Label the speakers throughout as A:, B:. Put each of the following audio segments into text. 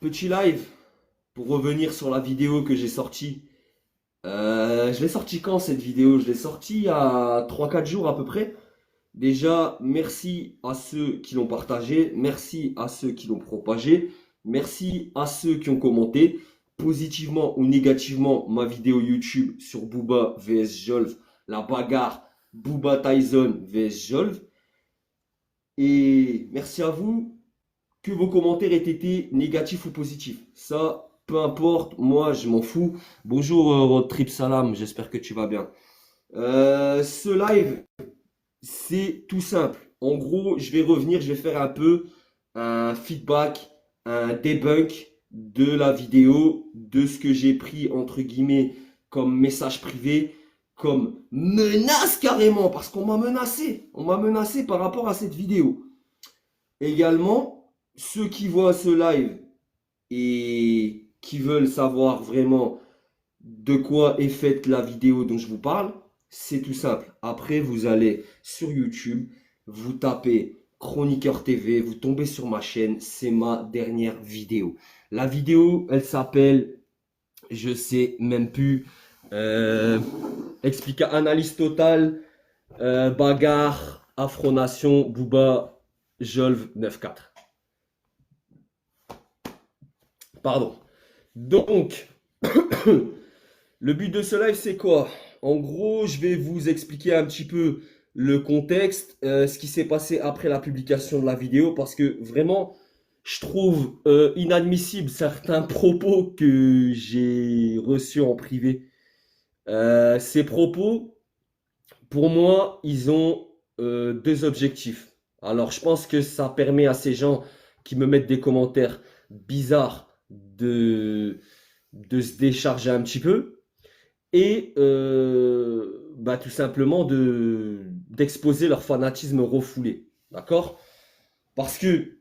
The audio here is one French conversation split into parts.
A: Petit live pour revenir sur la vidéo que j'ai sortie. Je l'ai sortie quand cette vidéo? Je l'ai sortie il y a 3 4 jours à peu près. Déjà, merci à ceux qui l'ont partagé, merci à ceux qui l'ont propagé, merci à ceux qui ont commenté positivement ou négativement ma vidéo YouTube sur Booba vs Jolv, la bagarre Booba Tyson vs Jolv. Et merci à vous que vos commentaires aient été négatifs ou positifs. Ça, peu importe, moi je m'en fous. Bonjour Road Trip Salam, j'espère que tu vas bien. Ce live, c'est tout simple. En gros, je vais revenir, je vais faire un peu un feedback, un debunk de la vidéo, de ce que j'ai pris entre guillemets comme message privé, comme menace carrément, parce qu'on m'a menacé. On m'a menacé par rapport à cette vidéo. Également, ceux qui voient ce live et qui veulent savoir vraiment de quoi est faite la vidéo dont je vous parle, c'est tout simple. Après, vous allez sur YouTube, vous tapez Chroniqueur TV, vous tombez sur ma chaîne, c'est ma dernière vidéo. La vidéo, elle s'appelle, je sais même plus, analyse totale, bagarre, Afronation, Booba, Jolv 9-4. Pardon. Donc, le but de ce live, c'est quoi? En gros, je vais vous expliquer un petit peu le contexte, ce qui s'est passé après la publication de la vidéo, parce que vraiment, je trouve inadmissible certains propos que j'ai reçus en privé. Ces propos, pour moi, ils ont deux objectifs. Alors, je pense que ça permet à ces gens qui me mettent des commentaires bizarres de se décharger un petit peu et tout simplement d'exposer leur fanatisme refoulé. D'accord? Parce que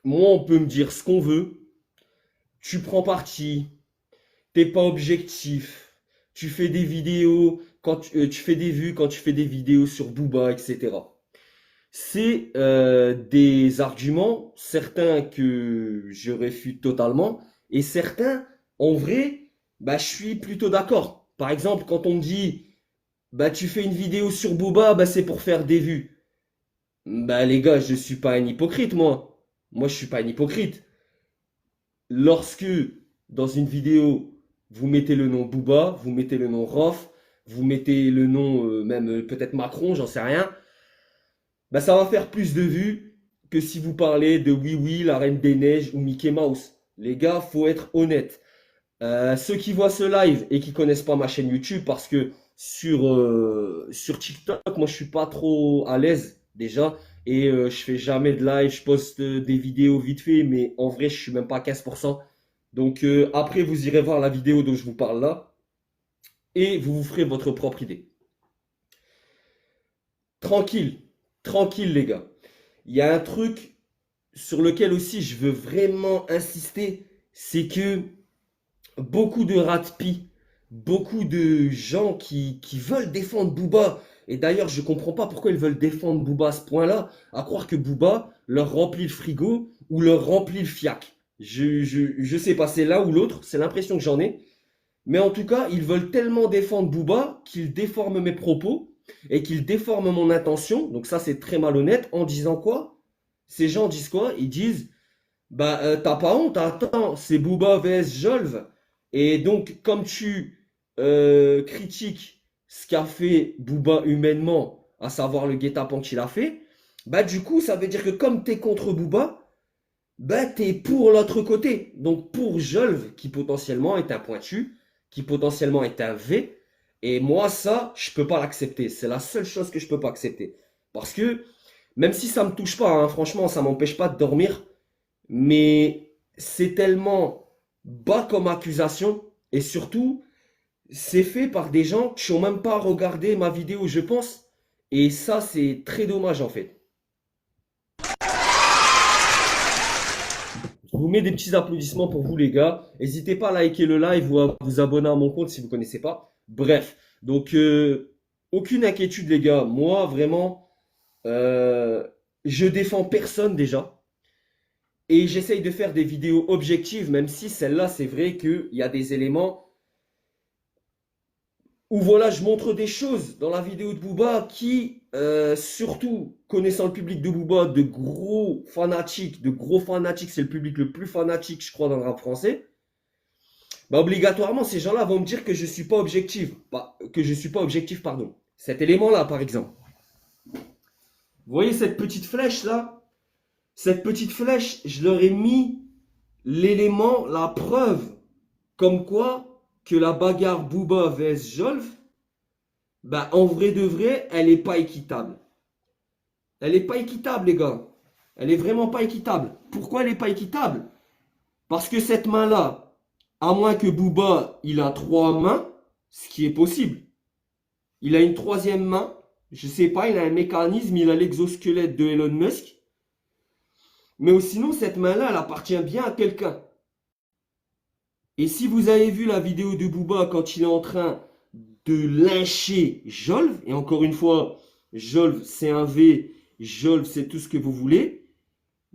A: moi, on peut me dire ce qu'on veut, tu prends parti, t'es pas objectif, tu fais des vidéos, tu fais des vues quand tu fais des vidéos sur Booba, etc. C'est des arguments, certains que je réfute totalement, et certains, en vrai, je suis plutôt d'accord. Par exemple, quand on me dit, tu fais une vidéo sur Booba, c'est pour faire des vues. Les gars, je suis pas un hypocrite, moi. Moi, je suis pas un hypocrite. Lorsque, dans une vidéo, vous mettez le nom Booba, vous mettez le nom Rof, vous mettez le nom même peut-être Macron, j'en sais rien, ça va faire plus de vues que si vous parlez de Oui Oui, la Reine des Neiges ou Mickey Mouse. Les gars, faut être honnête. Ceux qui voient ce live et qui connaissent pas ma chaîne YouTube, parce que sur TikTok, moi je suis pas trop à l'aise déjà, et je fais jamais de live, je poste des vidéos vite fait, mais en vrai je suis même pas à 15%. Donc après vous irez voir la vidéo dont je vous parle là, et vous vous ferez votre propre idée. Tranquille, tranquille les gars. Il y a un truc sur lequel aussi je veux vraiment insister, c'est que beaucoup de ratpi, beaucoup de gens qui veulent défendre Booba, et d'ailleurs je comprends pas pourquoi ils veulent défendre Booba à ce point-là, à croire que Booba leur remplit le frigo ou leur remplit le fiac. Je sais pas, c'est l'un ou l'autre, c'est l'impression que j'en ai. Mais en tout cas, ils veulent tellement défendre Booba qu'ils déforment mes propos et qu'ils déforment mon intention. Donc ça, c'est très malhonnête en disant quoi? Ces gens disent quoi? Ils disent, t'as pas honte, attends, c'est Booba vs Jolv. Et donc, comme tu critiques ce qu'a fait Booba humainement, à savoir le guet-apens qu'il a fait, du coup, ça veut dire que comme t'es contre Booba, t'es pour l'autre côté. Donc, pour Jolv, qui potentiellement est un pointu, qui potentiellement est un V, et moi, ça, je peux pas l'accepter. C'est la seule chose que je peux pas accepter. Parce que, même si ça me touche pas, hein, franchement, ça m'empêche pas de dormir, mais c'est tellement bas comme accusation et surtout c'est fait par des gens qui n'ont même pas regardé ma vidéo, je pense, et ça c'est très dommage en fait. Je vous mets des petits applaudissements pour vous les gars. N'hésitez pas à liker le live ou à vous abonner à mon compte si vous ne connaissez pas. Bref, donc aucune inquiétude les gars. Moi vraiment, je défends personne déjà. Et j'essaye de faire des vidéos objectives, même si celle-là, c'est vrai qu'il y a des éléments où voilà, je montre des choses dans la vidéo de Booba qui, surtout connaissant le public de Booba, de gros fanatiques, c'est le public le plus fanatique, je crois, dans le rap français. Bah, obligatoirement, ces gens-là vont me dire que je suis pas objectif, que je suis pas objectif, pardon. Cet élément-là, par exemple. Vous voyez cette petite flèche là? Cette petite flèche, je leur ai mis l'élément, la preuve, comme quoi que la bagarre Booba vs Jolf, bah en vrai de vrai, elle est pas équitable. Elle est pas équitable, les gars. Elle est vraiment pas équitable. Pourquoi elle est pas équitable? Parce que cette main-là, à moins que Booba, il a trois mains, ce qui est possible. Il a une troisième main, je sais pas, il a un mécanisme, il a l'exosquelette de Elon Musk. Mais sinon, cette main-là, elle appartient bien à quelqu'un. Et si vous avez vu la vidéo de Booba quand il est en train de lyncher Jolf, et encore une fois, Jolf c'est un V, Jolf c'est tout ce que vous voulez,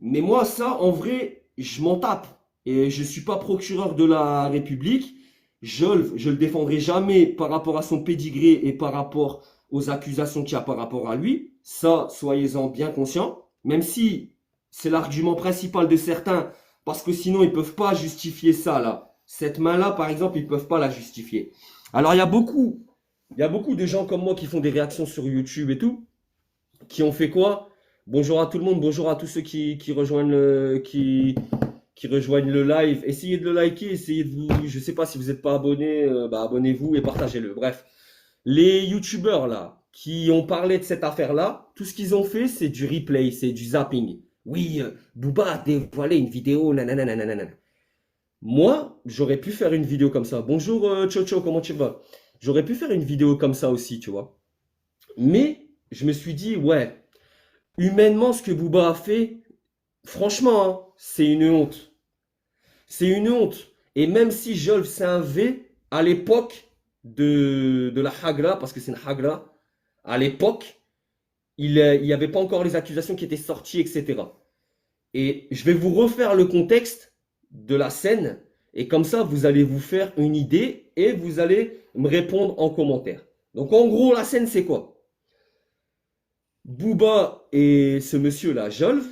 A: mais moi ça en vrai, je m'en tape. Et je ne suis pas procureur de la République. Jolf, je le défendrai jamais par rapport à son pédigré et par rapport aux accusations qu'il y a par rapport à lui. Ça, soyez-en bien conscients. Même si c'est l'argument principal de certains, parce que sinon ils ne peuvent pas justifier ça là. Cette main-là, par exemple, ils ne peuvent pas la justifier. Alors, il y a beaucoup de gens comme moi qui font des réactions sur YouTube et tout, qui ont fait quoi? Bonjour à tout le monde, bonjour à tous ceux qui rejoignent qui rejoignent le live. Essayez de le liker, essayez de vous... Je sais pas si vous n'êtes pas abonné, bah abonnez-vous et partagez-le. Bref, les YouTubeurs là, qui ont parlé de cette affaire-là, tout ce qu'ils ont fait, c'est du replay, c'est du zapping. Oui, Booba a dévoilé une vidéo, nanana, nanana. Moi, j'aurais pu faire une vidéo comme ça. Bonjour Chocho, comment tu vas? J'aurais pu faire une vidéo comme ça aussi, tu vois. Mais je me suis dit, ouais, humainement, ce que Booba a fait, franchement, hein, c'est une honte. C'est une honte. Et même si Jolf c'est un V, à l'époque de la Hagra, parce que c'est une Hagra, à l'époque, il n'y avait pas encore les accusations qui étaient sorties, etc. Et je vais vous refaire le contexte de la scène. Et comme ça, vous allez vous faire une idée et vous allez me répondre en commentaire. Donc en gros, la scène, c'est quoi? Booba et ce monsieur-là, Jolf,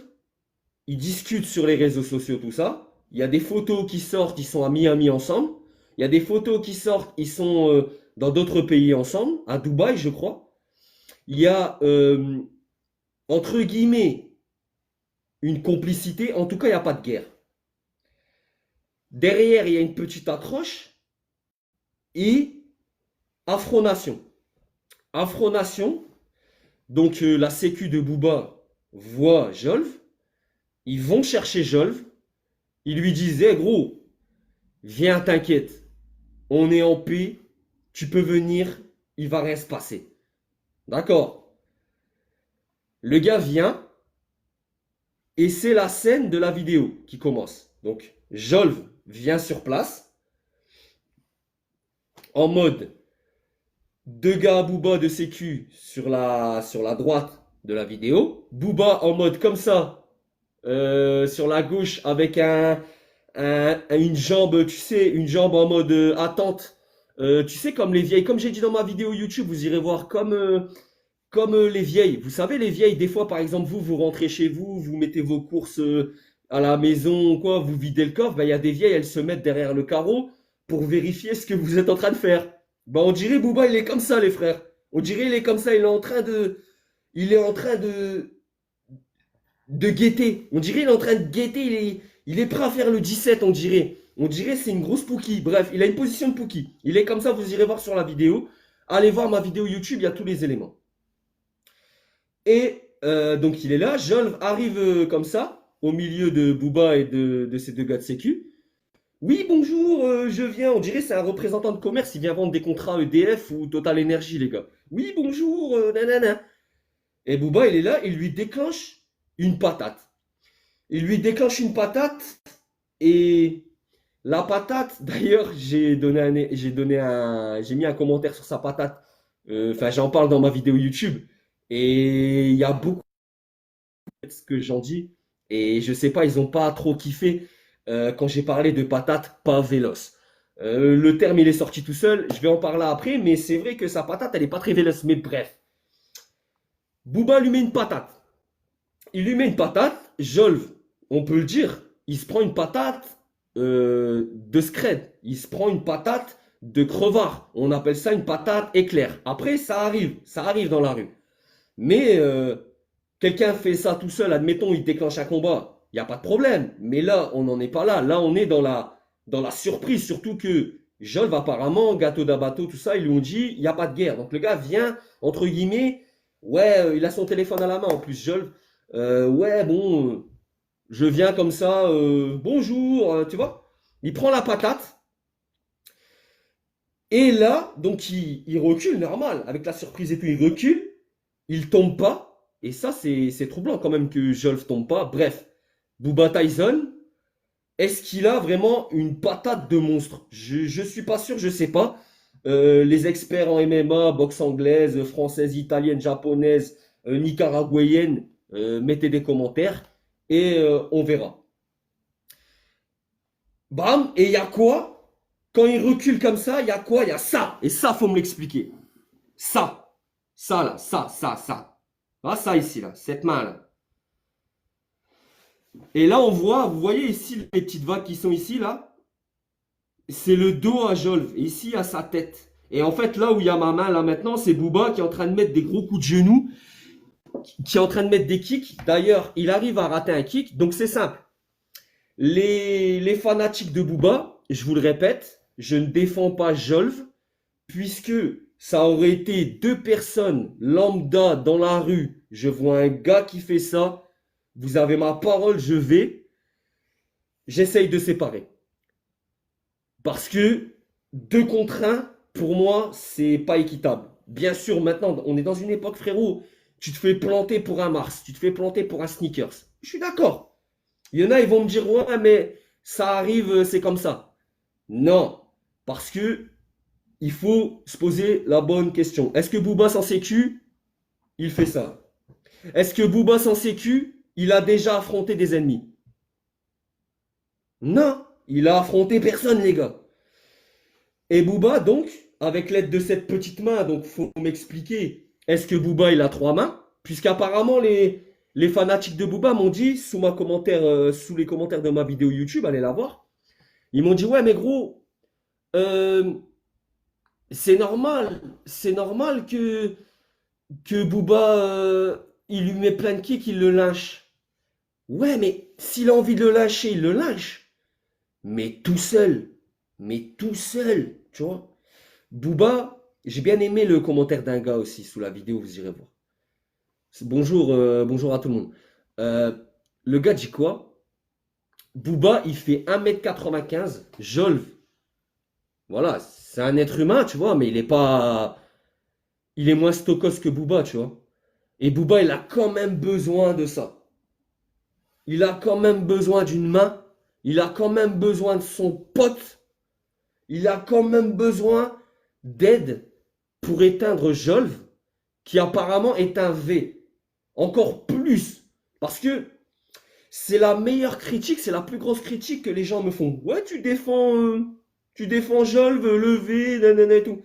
A: ils discutent sur les réseaux sociaux, tout ça. Il y a des photos qui sortent, ils sont à Miami ensemble. Il y a des photos qui sortent, ils sont dans d'autres pays ensemble, à Dubaï, je crois. Il y a, entre guillemets, une complicité. En tout cas, il n'y a pas de guerre. Derrière, il y a une petite accroche et Afronation. Afronation, donc la sécu de Booba voit Jolf, ils vont chercher Jolf, ils lui disent hey, gros, viens, t'inquiète, on est en paix, tu peux venir, il va rien se passer. D'accord. Le gars vient et c'est la scène de la vidéo qui commence. Donc Jolf vient sur place en mode deux gars Booba de sécu sur la droite de la vidéo. Booba en mode comme ça, sur la gauche avec une jambe, tu sais, une jambe en mode attente. Tu sais, comme les vieilles, comme j'ai dit dans ma vidéo YouTube, vous irez voir comme les vieilles. Vous savez, les vieilles, des fois, par exemple, vous rentrez chez vous, vous mettez vos courses à la maison, quoi, vous videz le coffre, ben, il y a des vieilles, elles se mettent derrière le carreau pour vérifier ce que vous êtes en train de faire. Bah on dirait Booba il est comme ça les frères. On dirait il est comme ça, il est en train de guetter. On dirait il est en train de guetter, il est prêt à faire le 17 on dirait. On dirait c'est une grosse Pookie. Bref, il a une position de Pookie. Il est comme ça, vous irez voir sur la vidéo. Allez voir ma vidéo YouTube, il y a tous les éléments. Et donc il est là, Jolf arrive comme ça, au milieu de Booba et de ces deux gars de sécu. Oui, bonjour, je viens. On dirait c'est un représentant de commerce. Il vient vendre des contrats EDF ou Total Energy, les gars. Oui, bonjour, nanana. Et Booba, il est là, il lui déclenche une patate. Il lui déclenche une patate et la patate, d'ailleurs, j'ai mis un commentaire sur sa patate. Enfin, j'en parle dans ma vidéo YouTube et il y a beaucoup de ce que j'en dis Et je sais pas, ils ont pas trop kiffé quand j'ai parlé de patate pas véloce. Le terme, il est sorti tout seul. Je vais en parler après, mais c'est vrai que sa patate, elle est pas très véloce. Mais bref, Booba lui met une patate. Il lui met une patate. Jolv, on peut le dire, il se prend une patate de scred. Il se prend une patate de crevard. On appelle ça une patate éclair. Après, ça arrive dans la rue. Mais quelqu'un fait ça tout seul, admettons, il déclenche un combat, il n'y a pas de problème. Mais là, on n'en est pas là. Là, on est dans la surprise, surtout que Jolv, apparemment, Gâteau d'Abato, tout ça, ils lui ont dit, il n'y a pas de guerre. Donc le gars vient, entre guillemets, ouais, il a son téléphone à la main en plus, Jolv. Ouais, bon, je viens comme ça, bonjour, tu vois. Il prend la patate. Et là, donc il recule normal, avec la surprise et tout, il recule, il tombe pas, et ça c'est troublant quand même que Jolf tombe pas. Bref, Booba Tyson, est-ce qu'il a vraiment une patate de monstre? Je suis pas sûr, je sais pas. Les experts en MMA, boxe anglaise, française, italienne, japonaise, nicaraguayenne, mettez des commentaires et on verra. Bam, et il y a quoi? Quand il recule comme ça, il y a quoi? Il y a ça. Et ça, faut me l'expliquer. Ça. Ça là, ça. Ah, ça ici, là, cette main là. Et là, on voit, vous voyez ici les petites vagues qui sont ici, là, c'est le dos à Jolv. Et ici, il y a sa tête. Et en fait, là où il y a ma main, là maintenant, c'est Booba qui est en train de mettre des gros coups de genoux, qui est en train de mettre des kicks. D'ailleurs, il arrive à rater un kick, donc c'est simple. Les fanatiques de Booba, je vous le répète, je ne défends pas Jolv, puisque ça aurait été deux personnes lambda dans la rue. Je vois un gars qui fait ça. Vous avez ma parole, je vais. J'essaye de séparer. Parce que 2 contre 1, pour moi, c'est pas équitable. Bien sûr, maintenant, on est dans une époque, frérot, tu te fais planter pour un Mars, tu te fais planter pour un Sneakers. Je suis d'accord. Il y en a, ils vont me dire, ouais, mais ça arrive, c'est comme ça. Non, parce que il faut se poser la bonne question. Est-ce que Booba sans sécu, il fait ça? Est-ce que Booba sans sécu, il a déjà affronté des ennemis? Non, il a affronté personne, les gars. Et Booba, donc, avec l'aide de cette petite main, donc faut m'expliquer, est-ce que Booba, il a 3 mains? Puisqu'apparemment, les fanatiques de Booba m'ont dit, sous les commentaires de ma vidéo YouTube, allez la voir, ils m'ont dit, ouais, mais gros, euh, c'est normal que Booba, il lui met plein de kicks, il le lynche. Ouais, mais s'il a envie de le lâcher, il le lâche. Mais tout seul. Mais tout seul, tu vois. Booba, j'ai bien aimé le commentaire d'un gars aussi sous la vidéo, vous irez voir. Bonjour, bonjour à tout le monde. Euh, le gars dit quoi? Booba, il fait 1m95, Jolv. Voilà, c'est un être humain, tu vois, mais il est pas. Il est moins stokos que Booba, tu vois. Et Booba, il a quand même besoin de ça. Il a quand même besoin d'une main. Il a quand même besoin de son pote. Il a quand même besoin d'aide pour éteindre Jolv, qui apparemment est un V. Encore plus. Parce que c'est la meilleure critique, c'est la plus grosse critique que les gens me font. Ouais, tu défends Jolv, le V, nanana et tout.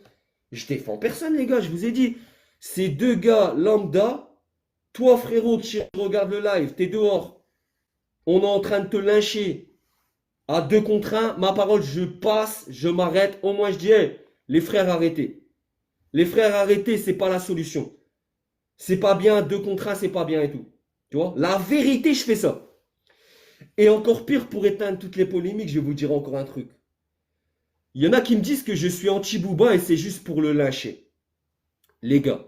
A: Je défends personne, les gars, je vous ai dit. Ces deux gars lambda, toi frérot qui regarde le live, t'es dehors, on est en train de te lyncher à 2 contre 1, ma parole, je passe, je m'arrête, au moins je dis, hey, les frères arrêtez. Les frères arrêtez, c'est pas la solution. C'est pas bien, 2 contre 1, c'est pas bien et tout. Tu vois, la vérité, je fais ça. Et encore pire, pour éteindre toutes les polémiques, je vais vous dire encore un truc. Il y en a qui me disent que je suis anti-Booba et c'est juste pour le lyncher. Les gars,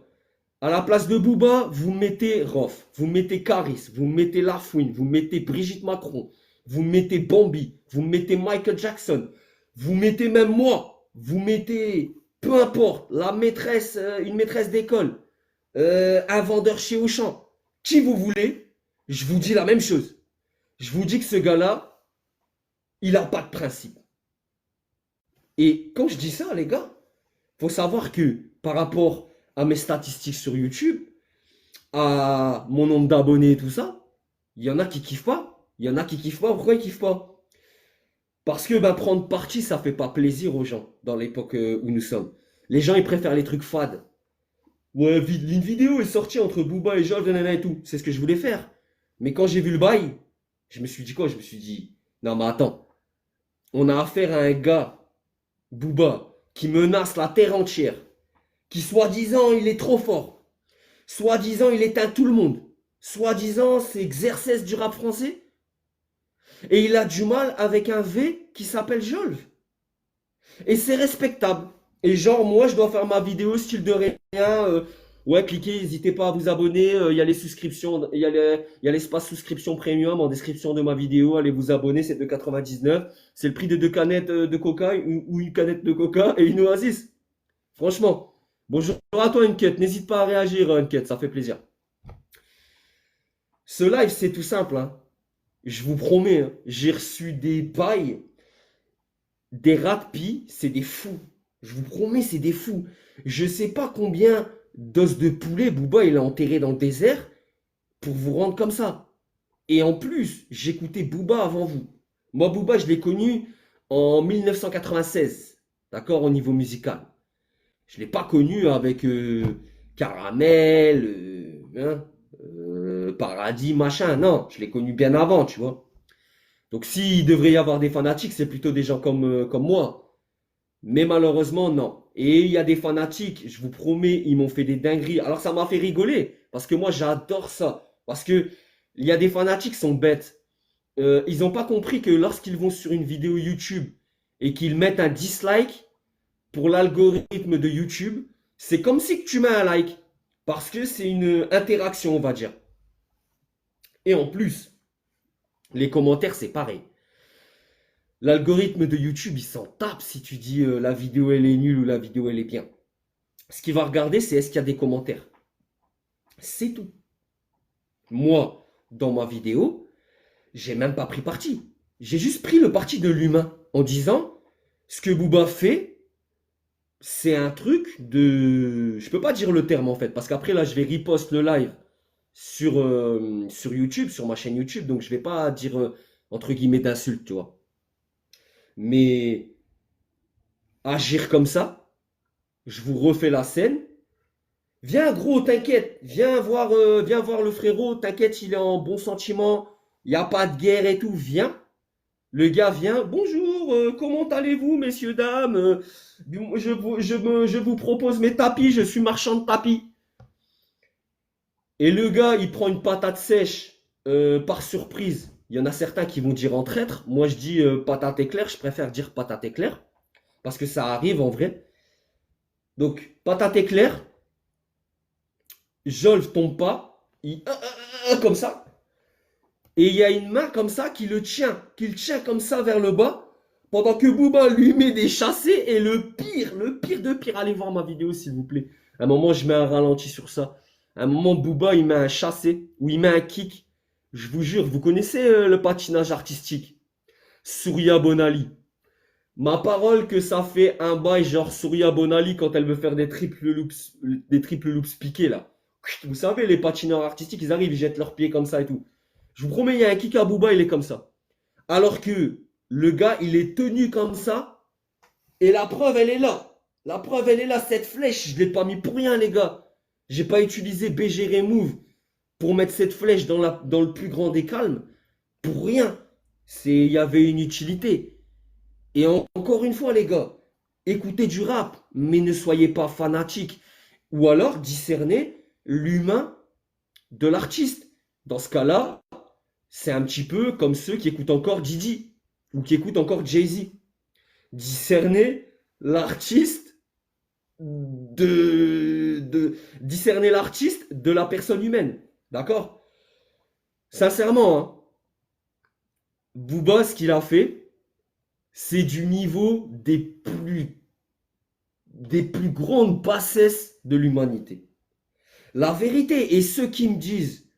A: à la place de Booba, vous mettez Rof, vous mettez Caris, vous mettez Lafouine, vous mettez Brigitte Macron, vous mettez Bambi, vous mettez Michael Jackson, vous mettez même moi, vous mettez, peu importe, la maîtresse, une maîtresse d'école, un vendeur chez Auchan, qui vous voulez, je vous dis la même chose. Je vous dis que ce gars-là, il n'a pas de principe. Et quand je dis ça, les gars, faut savoir que par rapport à mes statistiques sur YouTube, à mon nombre d'abonnés et tout ça, Il y en a qui kiffent pas. Il y en a qui kiffent pas. Pourquoi ils kiffent pas? Parce que ben, prendre parti, ça fait pas plaisir aux gens dans l'époque où nous sommes. Les gens, ils préfèrent les trucs fades. Ouais, une vidéo est sortie entre Booba et Jol, nanana et tout. C'est ce que je voulais faire. Mais quand j'ai vu le bail, je me suis dit quoi? Je me suis dit, non mais attends, on a affaire à un gars, Booba, qui menace la terre entière, qui soi-disant il est trop fort, soi-disant il éteint tout le monde, soi-disant c'est Xerxès du rap français, et il a du mal avec un V qui s'appelle Jolv. Et c'est respectable. Et genre, moi, je dois faire ma vidéo style de rien. Ouais, cliquez, n'hésitez pas à vous abonner. Il y a les souscriptions, il y a l'espace souscription premium en description de ma vidéo. Allez vous abonner, c'est de 99. C'est le prix de 2 canettes de coca ou une canette de coca et une oasis. Franchement. Bonjour à toi, Uncut. N'hésite pas à réagir, Uncut, ça fait plaisir. Ce live, c'est tout simple, hein. Je vous promets, hein. J'ai reçu des bails. Des ratpis, c'est des fous. Je vous promets, c'est des fous. Je sais pas combien d'os de poulet Booba il a enterré dans le désert pour vous rendre comme ça. Et en plus, j'écoutais Booba avant vous. Moi, Booba, je l'ai connu en 1996. D'accord, au niveau musical. Je l'ai pas connu avec Caramel, Paradis, machin. Non, je l'ai connu bien avant, tu vois. Donc s'il devrait y avoir des fanatiques, c'est plutôt des gens comme moi. Mais malheureusement, non. Et il y a des fanatiques, je vous promets, ils m'ont fait des dingueries. Alors ça m'a fait rigoler, parce que moi j'adore ça. Parce que il y a des fanatiques qui sont bêtes. Ils n'ont pas compris que lorsqu'ils vont sur une vidéo YouTube et qu'ils mettent un dislike pour l'algorithme de YouTube, c'est comme si tu mets un like. Parce que c'est une interaction, on va dire. Et en plus, les commentaires, c'est pareil. L'algorithme de YouTube, il s'en tape si tu dis la vidéo elle est nulle ou la vidéo elle est bien. Ce qu'il va regarder, c'est est-ce qu'il y a des commentaires. C'est tout. Moi, dans ma vidéo, j'ai même pas pris parti. J'ai juste pris le parti de l'humain en disant ce que Booba fait, c'est un truc de. Je peux pas dire le terme en fait, parce qu'après là, je vais repost le live sur YouTube, sur ma chaîne YouTube, donc je vais pas dire entre guillemets d'insultes, tu vois. Mais agir comme ça, je vous refais la scène. Viens gros, t'inquiète, viens voir le frérot, t'inquiète, il est en bon sentiment, il n'y a pas de guerre et tout, viens. Le gars vient, bonjour, comment allez-vous messieurs, dames, je vous propose mes tapis, je suis marchand de tapis. Et le gars, il prend une patate sèche par surprise. Il y en a certains qui vont dire en traître, moi je dis patate éclair, je préfère dire patate éclair, parce que ça arrive en vrai. Donc, patate éclair, Jolf tombe pas, comme ça, et il y a une main comme ça qui le tient, comme ça vers le bas, pendant que Booba lui met des chassés, et le pire de pire, allez voir ma vidéo s'il vous plaît. À un moment, je mets un ralenti sur ça. À un moment, Booba, il met un chassé, ou il met un kick. Je vous jure, vous connaissez le patinage artistique. Souria Bonali. Ma parole que ça fait un bail genre Souria Bonali quand elle veut faire des triple loops piqués là. Vous savez, les patineurs artistiques, ils arrivent, ils jettent leurs pieds comme ça et tout. Je vous promets, il y a un kick à Booba, il est comme ça. Alors que le gars, il est tenu comme ça. Et la preuve, elle est là. La preuve, elle est là. Cette flèche, je ne l'ai pas mis pour rien, les gars. J'ai pas utilisé BG Remove pour mettre cette flèche dans le plus grand des calmes. Pour rien. Il y avait une utilité. Et encore une fois, les gars, écoutez du rap, mais ne soyez pas fanatiques. Ou alors, discernez l'humain de l'artiste. Dans ce cas-là, c'est un petit peu comme ceux qui écoutent encore Didi ou qui écoutent encore Jay-Z. Discerner l'artiste discerner l'artiste de la personne humaine. D'accord? Sincèrement, hein, Booba, ce qu'il a fait, c'est du niveau des plus grandes bassesses de l'humanité. La vérité, et ceux qui me disent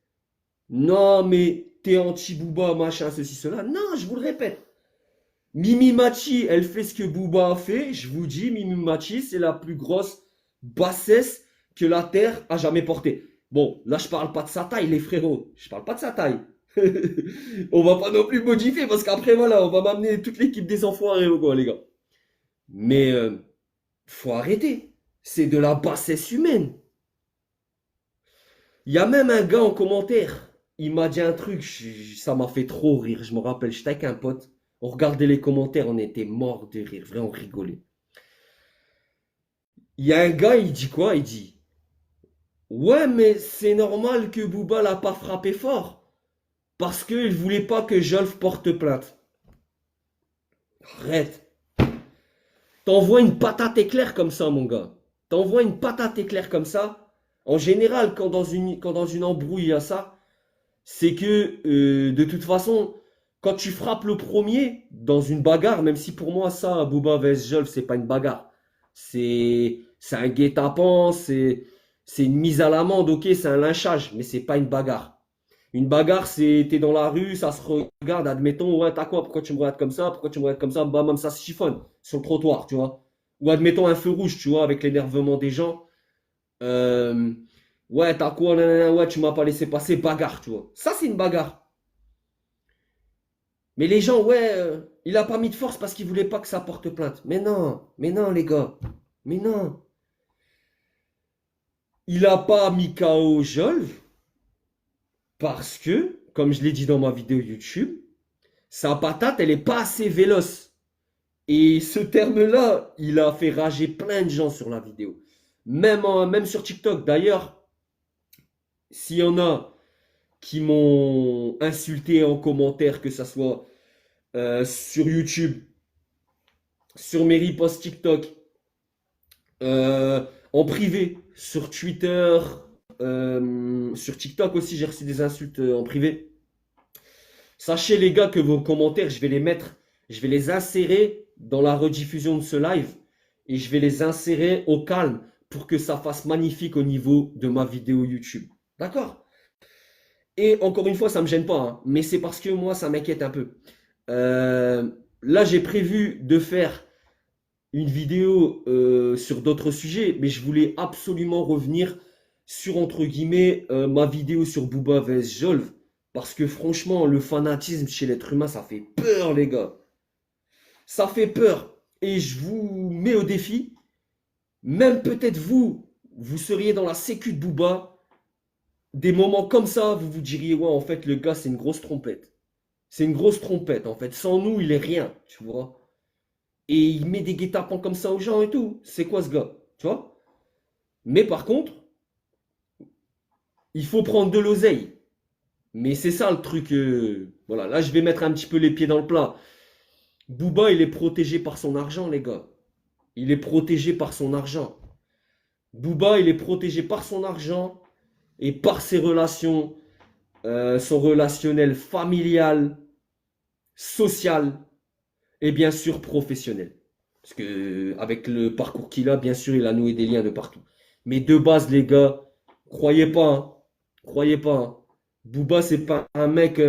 A: non, mais t'es anti-Booba, machin, ceci, cela. Non, je vous le répète. Mimi Mati, elle fait ce que Booba a fait. Je vous dis, Mimi Mati, c'est la plus grosse bassesse que la terre a jamais portée. Bon, là, je parle pas de sa taille, les frérots. Je parle pas de sa taille. On va pas non plus modifier parce qu'après, voilà, on va m'amener toute l'équipe des enfoirés, quoi, les gars. Mais faut arrêter. C'est de la bassesse humaine. Il y a même un gars en commentaire. Il m'a dit un truc, ça m'a fait trop rire. Je me rappelle, j'étais avec un pote. On regardait les commentaires, on était mort de rire. Vraiment, on rigolait. Il y a un gars, il dit quoi? Il dit, ouais, mais c'est normal que Booba l'a pas frappé fort. Parce qu'il voulait pas que Jolf porte plainte. Arrête. T'envoies une patate éclair comme ça, mon gars. T'envoies une patate éclair comme ça. En général, quand dans une embrouille il y a ça, c'est que de toute façon, quand tu frappes le premier dans une bagarre, même si pour moi ça, Booba vs Jolf, c'est pas une bagarre. C'est un guet-apens, c'est une mise à l'amende, ok, c'est un lynchage, mais c'est pas une bagarre. Une bagarre, c'est t'es dans la rue, ça se regarde, admettons, ouais, t'as quoi, pourquoi tu me regardes comme ça, pourquoi tu me regardes comme ça, bam, bam, ça se chiffonne sur le trottoir, tu vois. Ou admettons un feu rouge, tu vois, avec l'énervement des gens. Euh, ouais, t'as quoi, nanana, ouais, tu m'as pas laissé passer, bagarre, tu vois. Ça, c'est une bagarre. Mais les gens, ouais, il a pas mis de force parce qu'il voulait pas que ça porte plainte. Mais non, les gars, mais non. Il a pas mis KO Jolv parce que, comme je l'ai dit dans ma vidéo YouTube, sa patate, elle est pas assez véloce. Et ce terme-là, il a fait rager plein de gens sur la vidéo. Même sur TikTok. D'ailleurs, s'il y en a qui m'ont insulté en commentaire, que ça soit sur YouTube, sur mes reposts TikTok, en privé, sur Twitter, sur TikTok aussi, j'ai reçu des insultes en privé. Sachez les gars que vos commentaires, je vais les insérer dans la rediffusion de ce live et je vais les insérer au calme pour que ça fasse magnifique au niveau de ma vidéo YouTube. D'accord? Et encore une fois, ça me gêne pas, hein, mais c'est parce que moi, ça m'inquiète un peu. Là, j'ai prévu de faire une vidéo sur d'autres sujets, mais je voulais absolument revenir sur, entre guillemets, ma vidéo sur Booba vs Jolv. Parce que franchement, le fanatisme chez l'être humain, ça fait peur, les gars. Ça fait peur. Et je vous mets au défi, même peut-être vous, vous seriez dans la sécu de Booba, des moments comme ça, vous vous diriez, ouais, en fait, le gars, c'est une grosse trompette. C'est une grosse trompette, en fait. Sans nous, il est rien, tu vois. Et il met des guet-apens comme ça aux gens et tout. C'est quoi ce gars? Tu vois? Mais par contre, il faut prendre de l'oseille. Mais c'est ça le truc. Voilà, là je vais mettre un petit peu les pieds dans le plat. Booba, il est protégé par son argent, les gars. Il est protégé par son argent. Booba, il est protégé par son argent et par ses relations, son relationnel familial, social et bien sûr professionnel. Parce que avec le parcours qu'il a, bien sûr, il a noué des liens de partout. Mais de base, les gars, croyez pas, hein, croyez pas, hein. Booba, c'est pas un mec,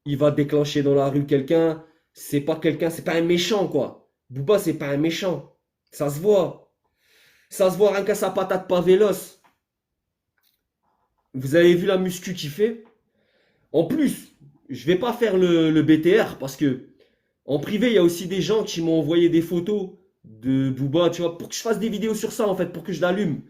A: il va déclencher dans la rue quelqu'un. C'est pas quelqu'un, c'est pas un méchant, quoi. Booba, c'est pas un méchant. Ça se voit. Ça se voit rien qu'à sa patate pas véloce. Vous avez vu la muscu qu'il fait? En plus, je vais pas faire le BTR parce que en privé, il y a aussi des gens qui m'ont envoyé des photos de Booba, tu vois, pour que je fasse des vidéos sur ça, en fait, pour que je l'allume.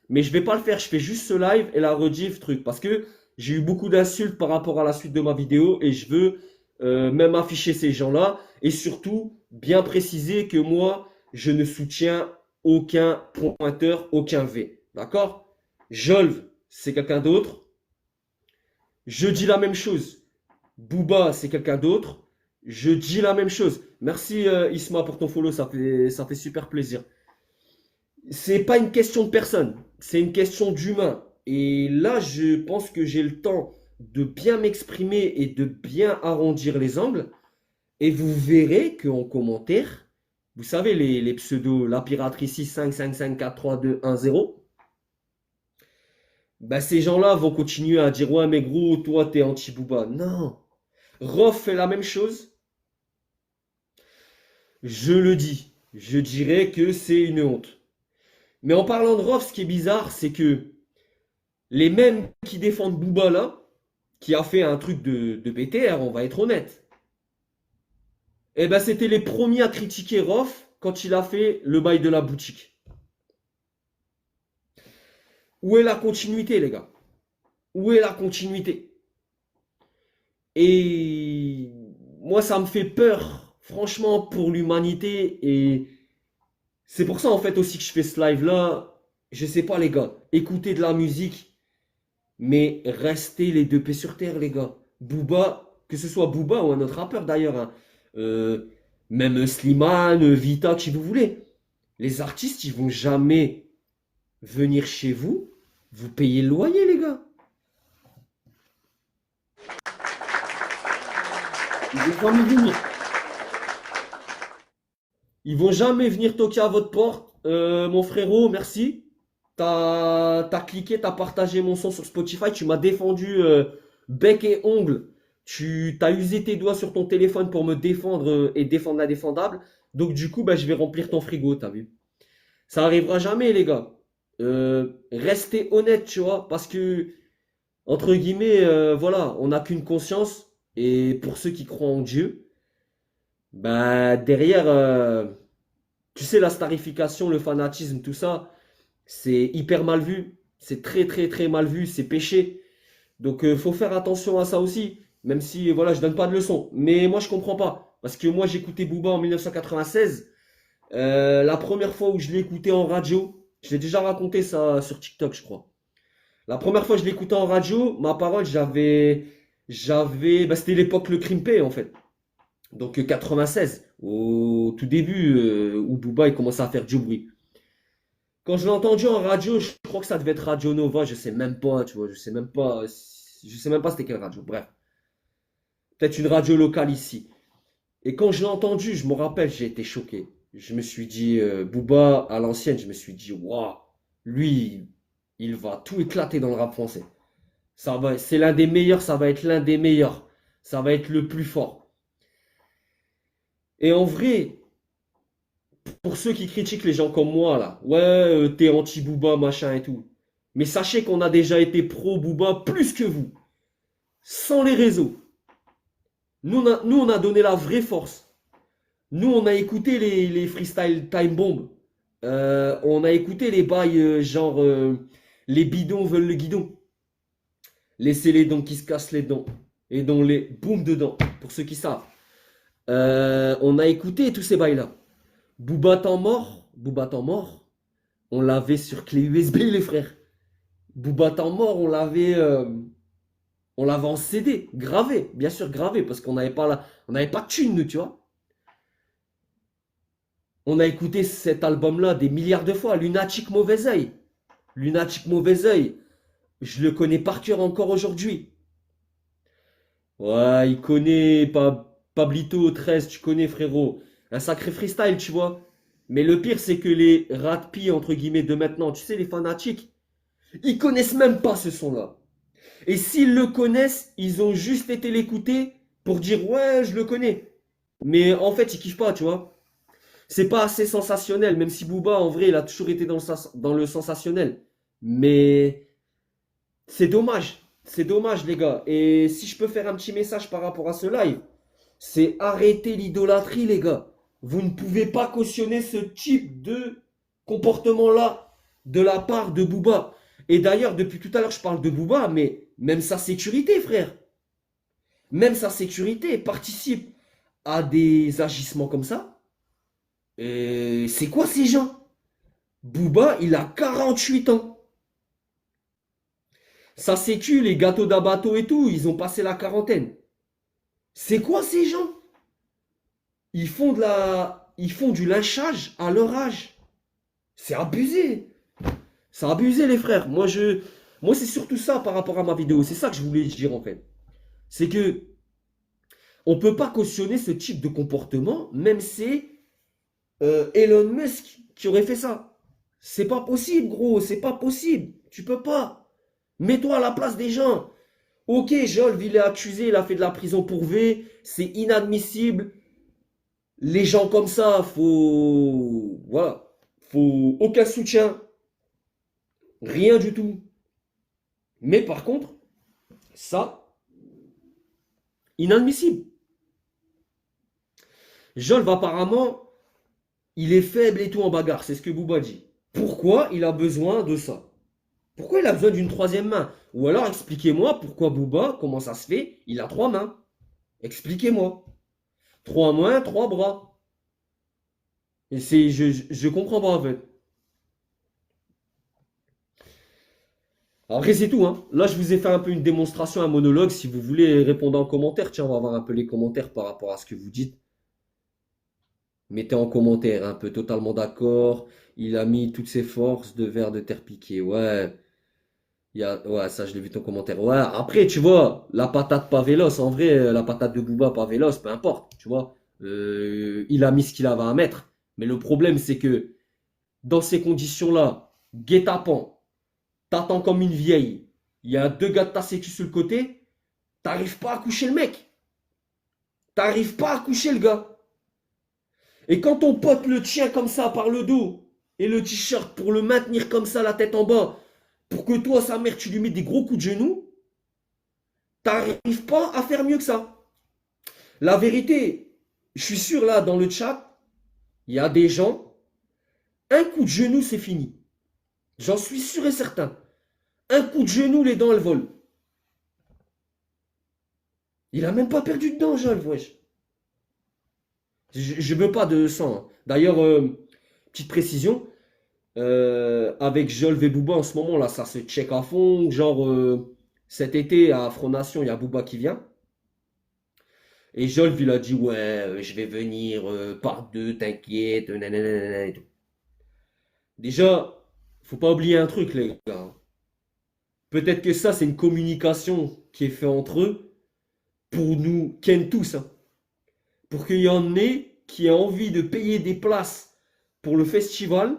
A: Mais je vais pas le faire, je fais juste ce live et la rediff, truc. Parce que j'ai eu beaucoup d'insultes par rapport à la suite de ma vidéo et je veux même afficher ces gens-là. Et surtout, bien préciser que moi, je ne soutiens aucun pointeur, aucun V. D'accord? Jolv, c'est quelqu'un d'autre. Je dis la même chose. Booba, c'est quelqu'un d'autre. Je dis la même chose. Merci Isma pour ton follow, ça fait super plaisir. C'est pas une question de personne, c'est une question d'humain. Et là, je pense que j'ai le temps de bien m'exprimer et de bien arrondir les angles. Et vous verrez qu'en commentaire, vous savez, les pseudos, la piraterie 655543210, bah ces gens-là vont continuer à dire ouais mais gros, toi t'es anti-Booba. Non. Rof fait la même chose. Je le dis. Je dirais que c'est une honte. Mais en parlant de Rof, ce qui est bizarre, c'est que les mêmes qui défendent Booba là, qui a fait un truc de BTR, on va être honnête. Eh ben, c'était les premiers à critiquer Rof quand il a fait le bail de la boutique. Où est la continuité, les gars? Où est la continuité? Et moi, ça me fait peur, franchement, pour l'humanité. Et c'est pour ça, en fait, aussi que je fais ce live-là. Je sais pas, les gars. Écoutez de la musique, mais restez les deux pieds sur terre, les gars. Booba, que ce soit Booba ou un autre rappeur d'ailleurs, hein. Euh, Même Slimane, Vita, qui vous voulez. Les artistes, ils vont jamais venir chez vous, vous payez le loyer, les gars. Ils vont jamais venir. Ils vont jamais venir toquer à votre porte. Mon frérot, merci. T'as cliqué, t'as partagé mon son sur Spotify, tu m'as défendu bec et ongle. Tu t'as usé tes doigts sur ton téléphone pour me défendre et défendre l'indéfendable. Donc du coup, bah, je vais remplir ton frigo, t'as vu. Ça arrivera jamais, les gars. Restez honnête, tu vois, parce que, entre guillemets, voilà, on n'a qu'une conscience. Et pour ceux qui croient en Dieu, bah, derrière, tu sais, la starification, le fanatisme, tout ça, c'est hyper mal vu. C'est très, très, très mal vu. C'est péché. Donc, faut faire attention à ça aussi. Même si, voilà, je donne pas de leçons. Mais moi, je comprends pas. Parce que moi, j'écoutais Booba en 1996. La première fois où je l'ai écouté en radio, je l'ai déjà raconté ça sur TikTok, je crois. La première fois que je l'ai écouté en radio, ma parole, bah, c'était l'époque Le Crimpé, en fait. Donc 96, au tout début, où Booba il commençait à faire du bruit. Quand je l'ai entendu en radio, je crois que ça devait être Radio Nova, je sais même pas, tu vois, je sais même pas c'était quelle radio. Bref, peut-être une radio locale ici. Et quand je l'ai entendu, je me rappelle, j'ai été choqué. Je me suis dit, Booba à l'ancienne, je me suis dit, waouh, lui, il va tout éclater dans le rap français. C'est l'un des meilleurs, ça va être l'un des meilleurs. Ça va être le plus fort. Et en vrai, pour ceux qui critiquent les gens comme moi, là, ouais, t'es anti-Booba, machin et tout. Mais sachez qu'on a déjà été pro-Booba plus que vous. Sans les réseaux. Nous, on a donné la vraie force. Nous, on a écouté les freestyle time bomb. On a écouté les bails genre les bidons veulent le guidon. Laissez les dents qui se cassent les dents. Et dont les boum dedans, pour ceux qui savent. On a écouté tous ces bails-là. Booba temps mort, on l'avait sur clé USB, les frères. Booba temps mort, on l'avait en CD, gravé, bien sûr gravé, parce qu'on n'avait pas on n'avait pas de thune, nous, tu vois. On a écouté cet album-là des milliards de fois, Lunatic Mauvais Oeil. Lunatic Mauvais Oeil, je le connais par cœur encore aujourd'hui. Ouais, il connaît Pablito 13, tu connais frérot. Un sacré freestyle, tu vois. Mais le pire, c'est que les ratpis, entre guillemets, de maintenant, tu sais, les fanatiques, ils connaissent même pas ce son-là. Et s'ils le connaissent, ils ont juste été l'écouter pour dire ouais, je le connais. Mais en fait, ils kiffent pas, tu vois. C'est pas assez sensationnel, même si Booba, en vrai, il a toujours été dans le sensationnel. Mais c'est dommage. C'est dommage, les gars. Et si je peux faire un petit message par rapport à ce live, c'est arrêter l'idolâtrie, les gars. Vous ne pouvez pas cautionner ce type de comportement-là de la part de Booba. Et d'ailleurs, depuis tout à l'heure, je parle de Booba, mais même sa sécurité, frère. Même sa sécurité participe à des agissements comme ça. Et c'est quoi ces gens? Booba, il a 48 ans. Sa sécu, les gâteaux d'abato et tout, ils ont passé la quarantaine. C'est quoi ces gens? Ils font du lynchage à leur âge. C'est abusé. C'est abusé, les frères. Moi, c'est surtout ça par rapport à ma vidéo. C'est ça que je voulais dire, en fait. C'est que on peut pas cautionner ce type de comportement, même si c'est Elon Musk qui aurait fait ça. C'est pas possible, gros. C'est pas possible. Tu peux pas. Mets-toi à la place des gens. Ok, Jolv, il est accusé, il a fait de la prison pour V. C'est inadmissible. Les gens comme ça, faut. Voilà. Faut aucun soutien. Rien du tout. Mais par contre, ça, Inadmissible. Jolve, apparemment, il est faible et tout en bagarre. C'est ce que Booba dit. Pourquoi il a besoin de ça? Pourquoi il a besoin d'une troisième main? Ou alors expliquez-moi pourquoi Booba, comment ça se fait, il a trois mains. Expliquez-moi. Trois mains, trois bras. Et je comprends pas en fait. Après, c'est tout, hein. Là, je vous ai fait un peu une démonstration, un monologue. Si vous voulez répondre en commentaire, tiens, on va voir un peu les commentaires par rapport à ce que vous dites. Mettez en commentaire un peu totalement d'accord. Il a mis toutes ses forces de vers de terre piquée. Ouais, ouais, ça, je l'ai vu ton commentaire. Ouais, après, tu vois, la patate pas véloce. En vrai, la patate de Booba pas véloce, peu importe, tu vois. Il a mis ce qu'il avait à mettre. Mais le problème, c'est que dans ces conditions-là, guet-apens, t'attends comme une vieille. Il y a deux gars de ta sécu sur le côté. T'arrives pas à coucher le mec. T'arrives pas à coucher le gars. Et quand ton pote le tient comme ça par le dos et le t-shirt pour le maintenir comme ça, la tête en bas, pour que toi, sa mère, tu lui mets des gros coups de genoux, t'arrives pas à faire mieux que ça. La vérité, je suis sûr là, dans le chat, il y a des gens, un coup de genou, c'est fini. J'en suis sûr et certain. Un coup de genou, les dents, elles volent. Il a même pas perdu de dents, Jean, wesh. Je veux pas de sang, hein. D'ailleurs, petite précision, avec Jolv et Booba en ce moment là, ça se check à fond. Genre cet été à Front Nation, il y a Booba qui vient. Et Jolv il a dit ouais, je vais venir par deux, t'inquiète, nanana et tout. Déjà, faut pas oublier un truc les gars. Peut-être que ça c'est une communication qui est faite entre eux pour nous ken tous, hein. Pour qu'il y en ait qui aient envie de payer des places pour le festival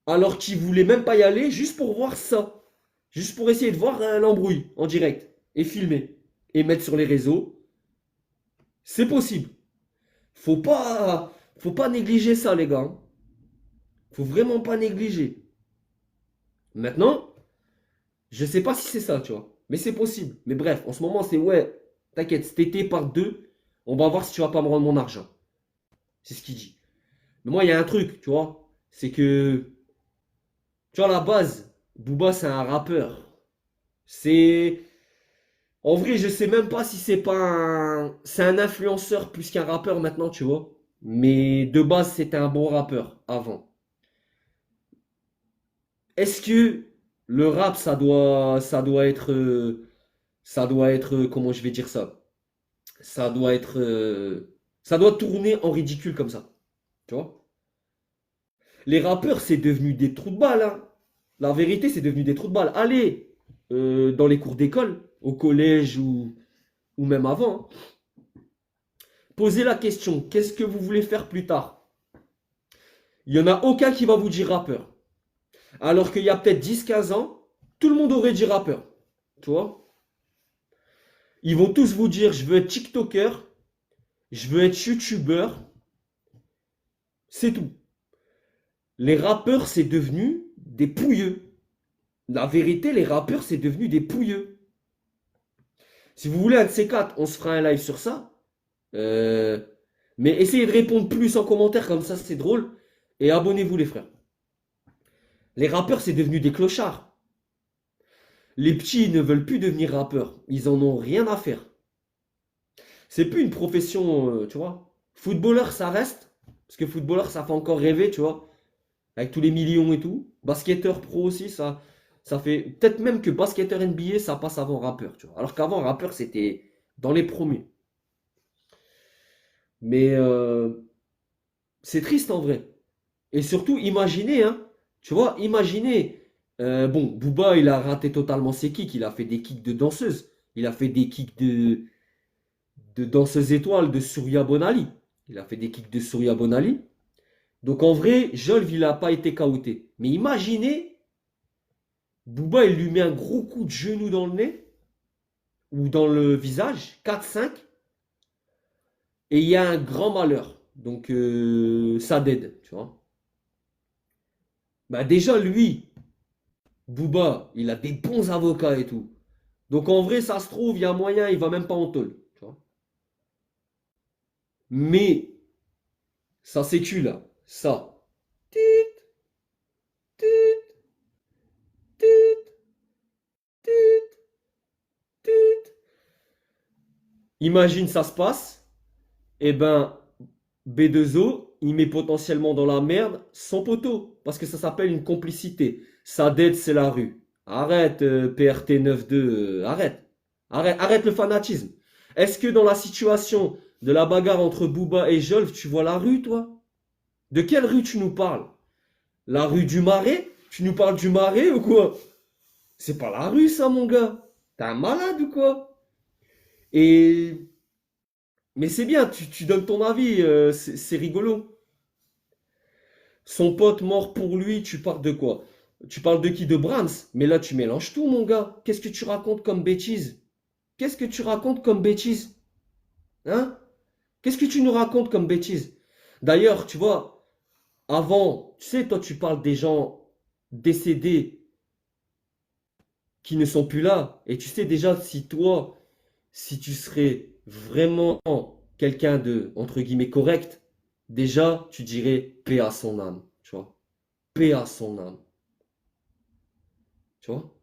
A: alors qu'ils voulaient même pas y aller juste pour voir ça. Juste pour essayer de voir l'embrouille en direct et filmer et mettre sur les réseaux. C'est possible. Faut pas négliger ça, les gars. Faut vraiment pas négliger. Maintenant, je sais pas si c'est ça, tu vois. Mais c'est possible. Mais bref, en ce moment, c'est ouais, t'inquiète, cet été par deux, on va voir si tu vas pas me rendre mon argent. C'est ce qu'il dit. Mais moi, il y a un truc, tu vois. C'est que, tu vois, à la base, Booba, c'est un rappeur. C'est. En vrai, je sais même pas si c'est pas un. C'est un influenceur plus qu'un rappeur maintenant, tu vois. Mais de base, c'était un bon rappeur avant. Est-ce que le rap, ça doit être, comment je vais dire ça? Ça doit tourner en ridicule comme ça, tu vois? Les rappeurs, c'est devenu des trous de balles, hein. La vérité, c'est devenu des trous de balles. Allez, dans les cours d'école, au collège ou même avant, hein. Posez la question, qu'est-ce que vous voulez faire plus tard? Il n'y en a aucun qui va vous dire rappeur. Alors qu'il y a peut-être 10, 15 ans, tout le monde aurait dit rappeur. Tu vois? Ils vont tous vous dire, je veux être TikToker, je veux être YouTuber. C'est tout. Les rappeurs, c'est devenu des pouilleux. La vérité, les rappeurs, c'est devenu des pouilleux. Si vous voulez un de ces quatre, on se fera un live sur ça. Euh, mais essayez de répondre plus en commentaire, comme ça c'est drôle. Et abonnez-vous les frères. Les rappeurs, c'est devenu des clochards. Les petits ne veulent plus devenir rappeurs. Ils en ont rien à faire. C'est plus une profession, tu vois. Footballeur, ça reste. Parce que footballeur, ça fait encore rêver, tu vois. Avec tous les millions et tout. Basketteur pro aussi, ça fait. Peut-être même que basketteur NBA, ça passe avant rappeur, tu vois. Alors qu'avant, rappeur, c'était dans les premiers. Mais c'est triste en vrai. Et surtout, imaginez, hein. Tu vois, imaginez. Bon, Booba, il a raté totalement ses kicks. Il a fait des kicks de danseuse. Il a fait des kicks de danseuse étoile de Surya Bonali. Il a fait des kicks de Surya Bonali. Donc en vrai, Jolv, il n'a pas été caouté. Mais imaginez, Booba, il lui met un gros coup de genou dans le nez ou dans le visage, 4-5, et il y a un grand malheur. Donc ça d'aide, tu vois. Bah déjà, lui, Booba, il a des bons avocats et tout. Donc en vrai, ça se trouve, il y a moyen, il va même pas en tôle. Tu vois. Mais ça sécu là, ça. Tit, tit, tit, tit, tit. Imagine ça se passe, et ben B2O, il met potentiellement dans la merde son poteau. Parce que ça s'appelle une complicité. Sa dette, c'est la rue. Arrête, PRT 92, arrête. Arrête le fanatisme. Est-ce que dans la situation de la bagarre entre Booba et Jolf, tu vois la rue, toi? De quelle rue tu nous parles? La rue du Marais? Tu nous parles du Marais ou quoi? C'est pas la rue, ça, mon gars. T'es un malade ou quoi? Et... Mais c'est bien, tu donnes ton avis, c'est rigolo. Son pote mort pour lui, tu parles de quoi? Tu parles de qui? De Brahms? Mais là, tu mélanges tout, mon gars. Qu'est-ce que tu racontes comme bêtise? Qu'est-ce que tu racontes comme bêtise? Hein? Qu'est-ce que tu nous racontes comme bêtise? D'ailleurs, tu vois, avant, tu sais, toi, tu parles des gens décédés qui ne sont plus là. Et tu sais déjà si toi, si tu serais vraiment quelqu'un de, entre guillemets, correct, déjà, tu dirais paix à son âme. Tu vois? Paix à son âme. Tu vois?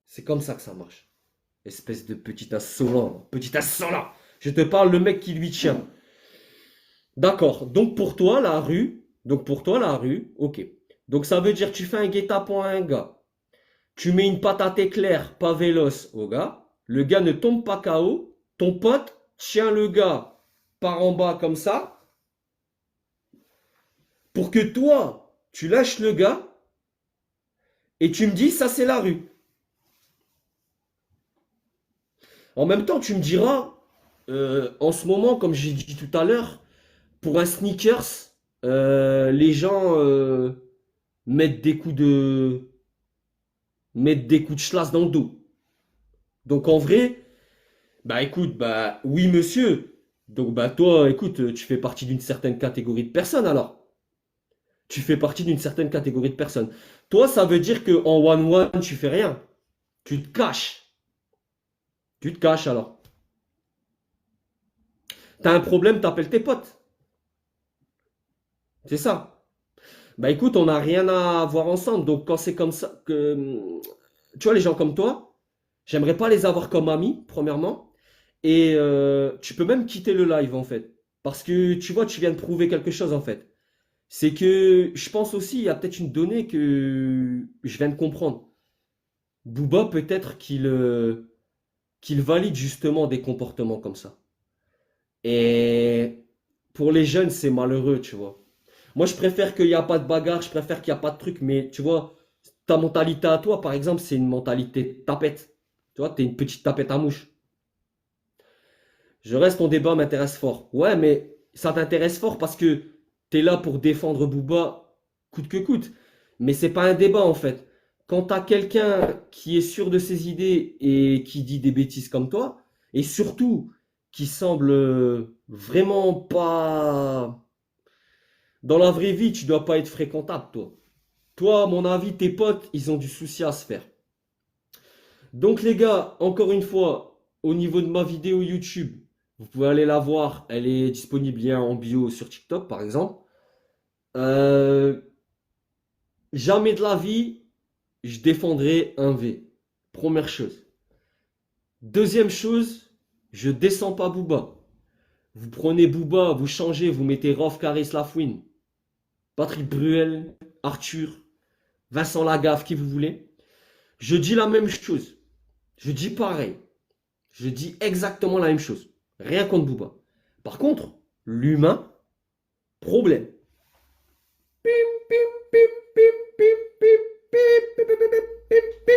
A: C'est comme ça que ça marche. Espèce de petit insolent. Petit insolent. Je te parle le mec qui lui tient. D'accord. Donc pour toi, la rue. Donc pour toi, la rue. Ok. Donc ça veut dire que tu fais un guet-apens à un gars. Tu mets une patate éclair, pas véloce au gars. Le gars ne tombe pas KO. Ton pote tient le gars par en bas comme ça. Pour que toi, tu lâches le gars. Et tu me dis, ça c'est la rue. En même temps, tu me diras, en ce moment, comme j'ai dit tout à l'heure, pour un sneakers, les gens mettent des coups de schlass dans le dos. Donc en vrai, bah écoute, bah oui monsieur. Donc bah toi, écoute, tu fais partie d'une certaine catégorie de personnes alors. Tu fais partie d'une certaine catégorie de personnes. Toi, ça veut dire que en one-one, tu fais rien. Tu te caches. Tu te caches alors. T'as un problème, t'appelles tes potes. C'est ça. Bah écoute, on n'a rien à voir ensemble. Donc quand c'est comme ça que tu vois les gens comme toi, j'aimerais pas les avoir comme amis, premièrement. Et tu peux même quitter le live en fait. Parce que tu vois, tu viens de prouver quelque chose en fait. C'est que je pense aussi, il y a peut-être une donnée que je viens de comprendre. Booba, peut-être qu'il valide justement des comportements comme ça. Et pour les jeunes, c'est malheureux, tu vois. Moi, je préfère qu'il n'y a pas de bagarre, je préfère qu'il n'y a pas de truc, mais tu vois, ta mentalité à toi, par exemple, c'est une mentalité de tapette. Tu vois, t'es une petite tapette à mouche. Je reste, ton débat m'intéresse fort. Ouais, mais ça t'intéresse fort parce que t'es là pour défendre Booba coûte que coûte. Mais c'est pas un débat en fait. Quand t'as quelqu'un qui est sûr de ses idées et qui dit des bêtises comme toi, et surtout qui semble vraiment pas... Dans la vraie vie, tu dois pas être fréquentable, toi. Toi, à mon avis, tes potes, ils ont du souci à se faire. Donc les gars, encore une fois, au niveau de ma vidéo YouTube, vous pouvez aller la voir, elle est disponible bien en bio sur TikTok par exemple. Euh, Jamais de la vie, je défendrai un V. Première chose. Deuxième chose, je descends pas Booba. Vous prenez Booba, vous changez, vous mettez Rolf Caris Lafouine, Patrick Bruel, Arthur, Vincent Lagaffe, qui vous voulez. Je dis la même chose. Je dis pareil. Je dis exactement la même chose. Rien contre Booba. Par contre, l'humain, problème. Pim, pim, pim, pim, pim, pim, pim, pim, pim, pim, pim, pim.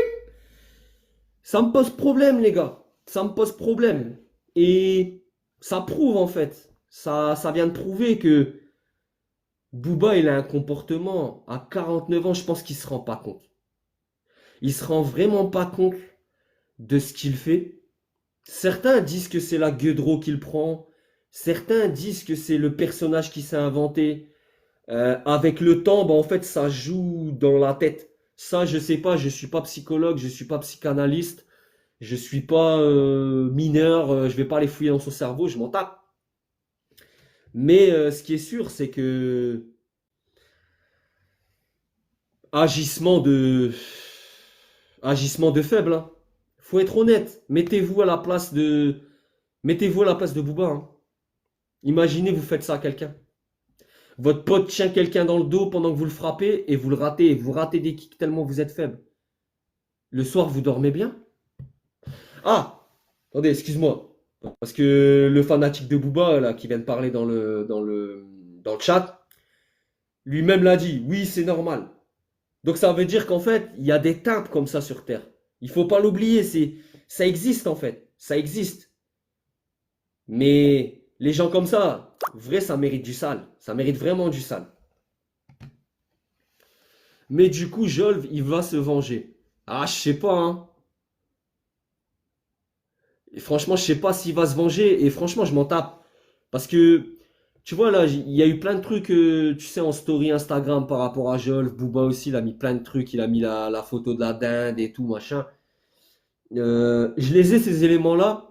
A: Ça me pose problème, les gars. Ça me pose problème. Et ça prouve, en fait. Ça vient de prouver que Booba, il a un comportement. À 49 ans, je pense qu'il se rend pas compte. Il se rend vraiment pas compte de ce qu'il fait. Certains disent que c'est la gueudreau qu'il prend. Certains disent que c'est le personnage qui s'est inventé. Avec le temps, bah, en fait, ça joue dans la tête. Ça, je sais pas, je suis pas psychologue, je suis pas psychanalyste, je suis pas mineur, je vais pas aller fouiller dans son cerveau, je m'en tape. Mais ce qui est sûr, c'est que agissement de agissement de faible, hein. Faut être honnête. Mettez-vous à la place de Booba, hein. Imaginez, vous faites ça à quelqu'un. Votre pote tient quelqu'un dans le dos pendant que vous le frappez et vous le ratez. Et vous ratez des kicks tellement vous êtes faible. Le soir, vous dormez bien? Ah! Attendez, excuse-moi. Parce que le fanatique de Booba, là, qui vient de parler dans le chat, lui-même l'a dit. Oui, c'est normal. Donc ça veut dire qu'en fait, il y a des teintes comme ça sur Terre. Il faut pas l'oublier, ça existe en fait. Ça existe. Mais les gens comme ça, vrai, ça mérite du sale. Ça mérite vraiment du sale. Mais du coup, Jolv, il va se venger. Ah, je sais pas, hein. Et franchement, je sais pas s'il va se venger. Et franchement, je m'en tape. Parce que, tu vois, là, il y a eu plein de trucs, tu sais, en story Instagram par rapport à Jolv. Booba aussi, il a mis plein de trucs. Il a mis la photo de la dinde et tout, machin. Je les ai, ces éléments-là.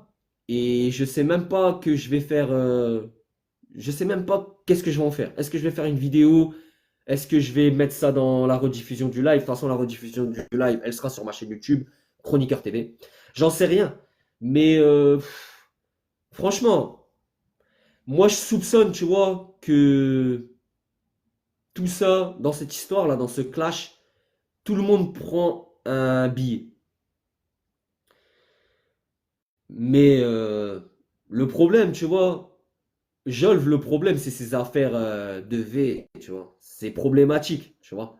A: Et je sais même pas que je vais faire. Je sais même pas qu'est-ce que je vais en faire. Est-ce que je vais faire une vidéo? Est-ce que je vais mettre ça dans la rediffusion du live? De toute façon, la rediffusion du live, elle sera sur ma chaîne YouTube, Chroniqueur TV. J'en sais rien. Mais franchement, moi je soupçonne, tu vois, que tout ça, dans cette histoire-là, dans ce clash, tout le monde prend un billet. Mais le problème, tu vois, Jolv, le problème, c'est ses affaires de V, tu vois. C'est problématique, tu vois.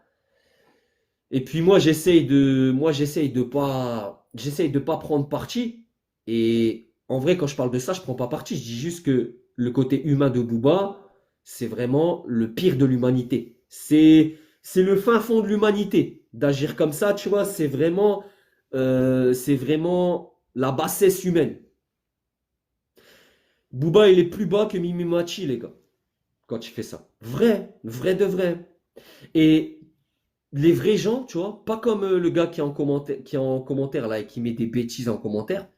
A: Et puis j'essaye de pas prendre parti. Et en vrai, quand je parle de ça, je prends pas parti. Je dis juste que le côté humain de Booba, c'est vraiment le pire de l'humanité. C'est le fin fond de l'humanité. D'agir comme ça, tu vois, c'est vraiment la bassesse humaine. Booba, il est plus bas que Mimi Machi, les gars, quand il fait ça. Vrai, vrai de vrai. Et les vrais gens, tu vois, pas comme le gars qui est en commentaire là et qui met des bêtises en commentaire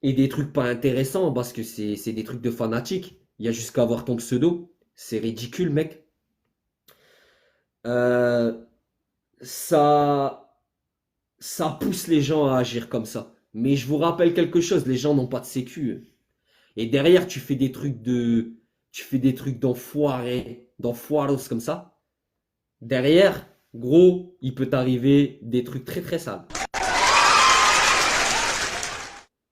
A: et des trucs pas intéressants parce que c'est des trucs de fanatiques. Il y a juste qu'à voir ton pseudo. C'est ridicule, mec. Euh, ça, ça pousse les gens à agir comme ça. Mais je vous rappelle quelque chose, les gens n'ont pas de sécu. Et derrière, tu fais des trucs d'enfoiros comme ça. Derrière, gros, il peut t'arriver des trucs très très sales.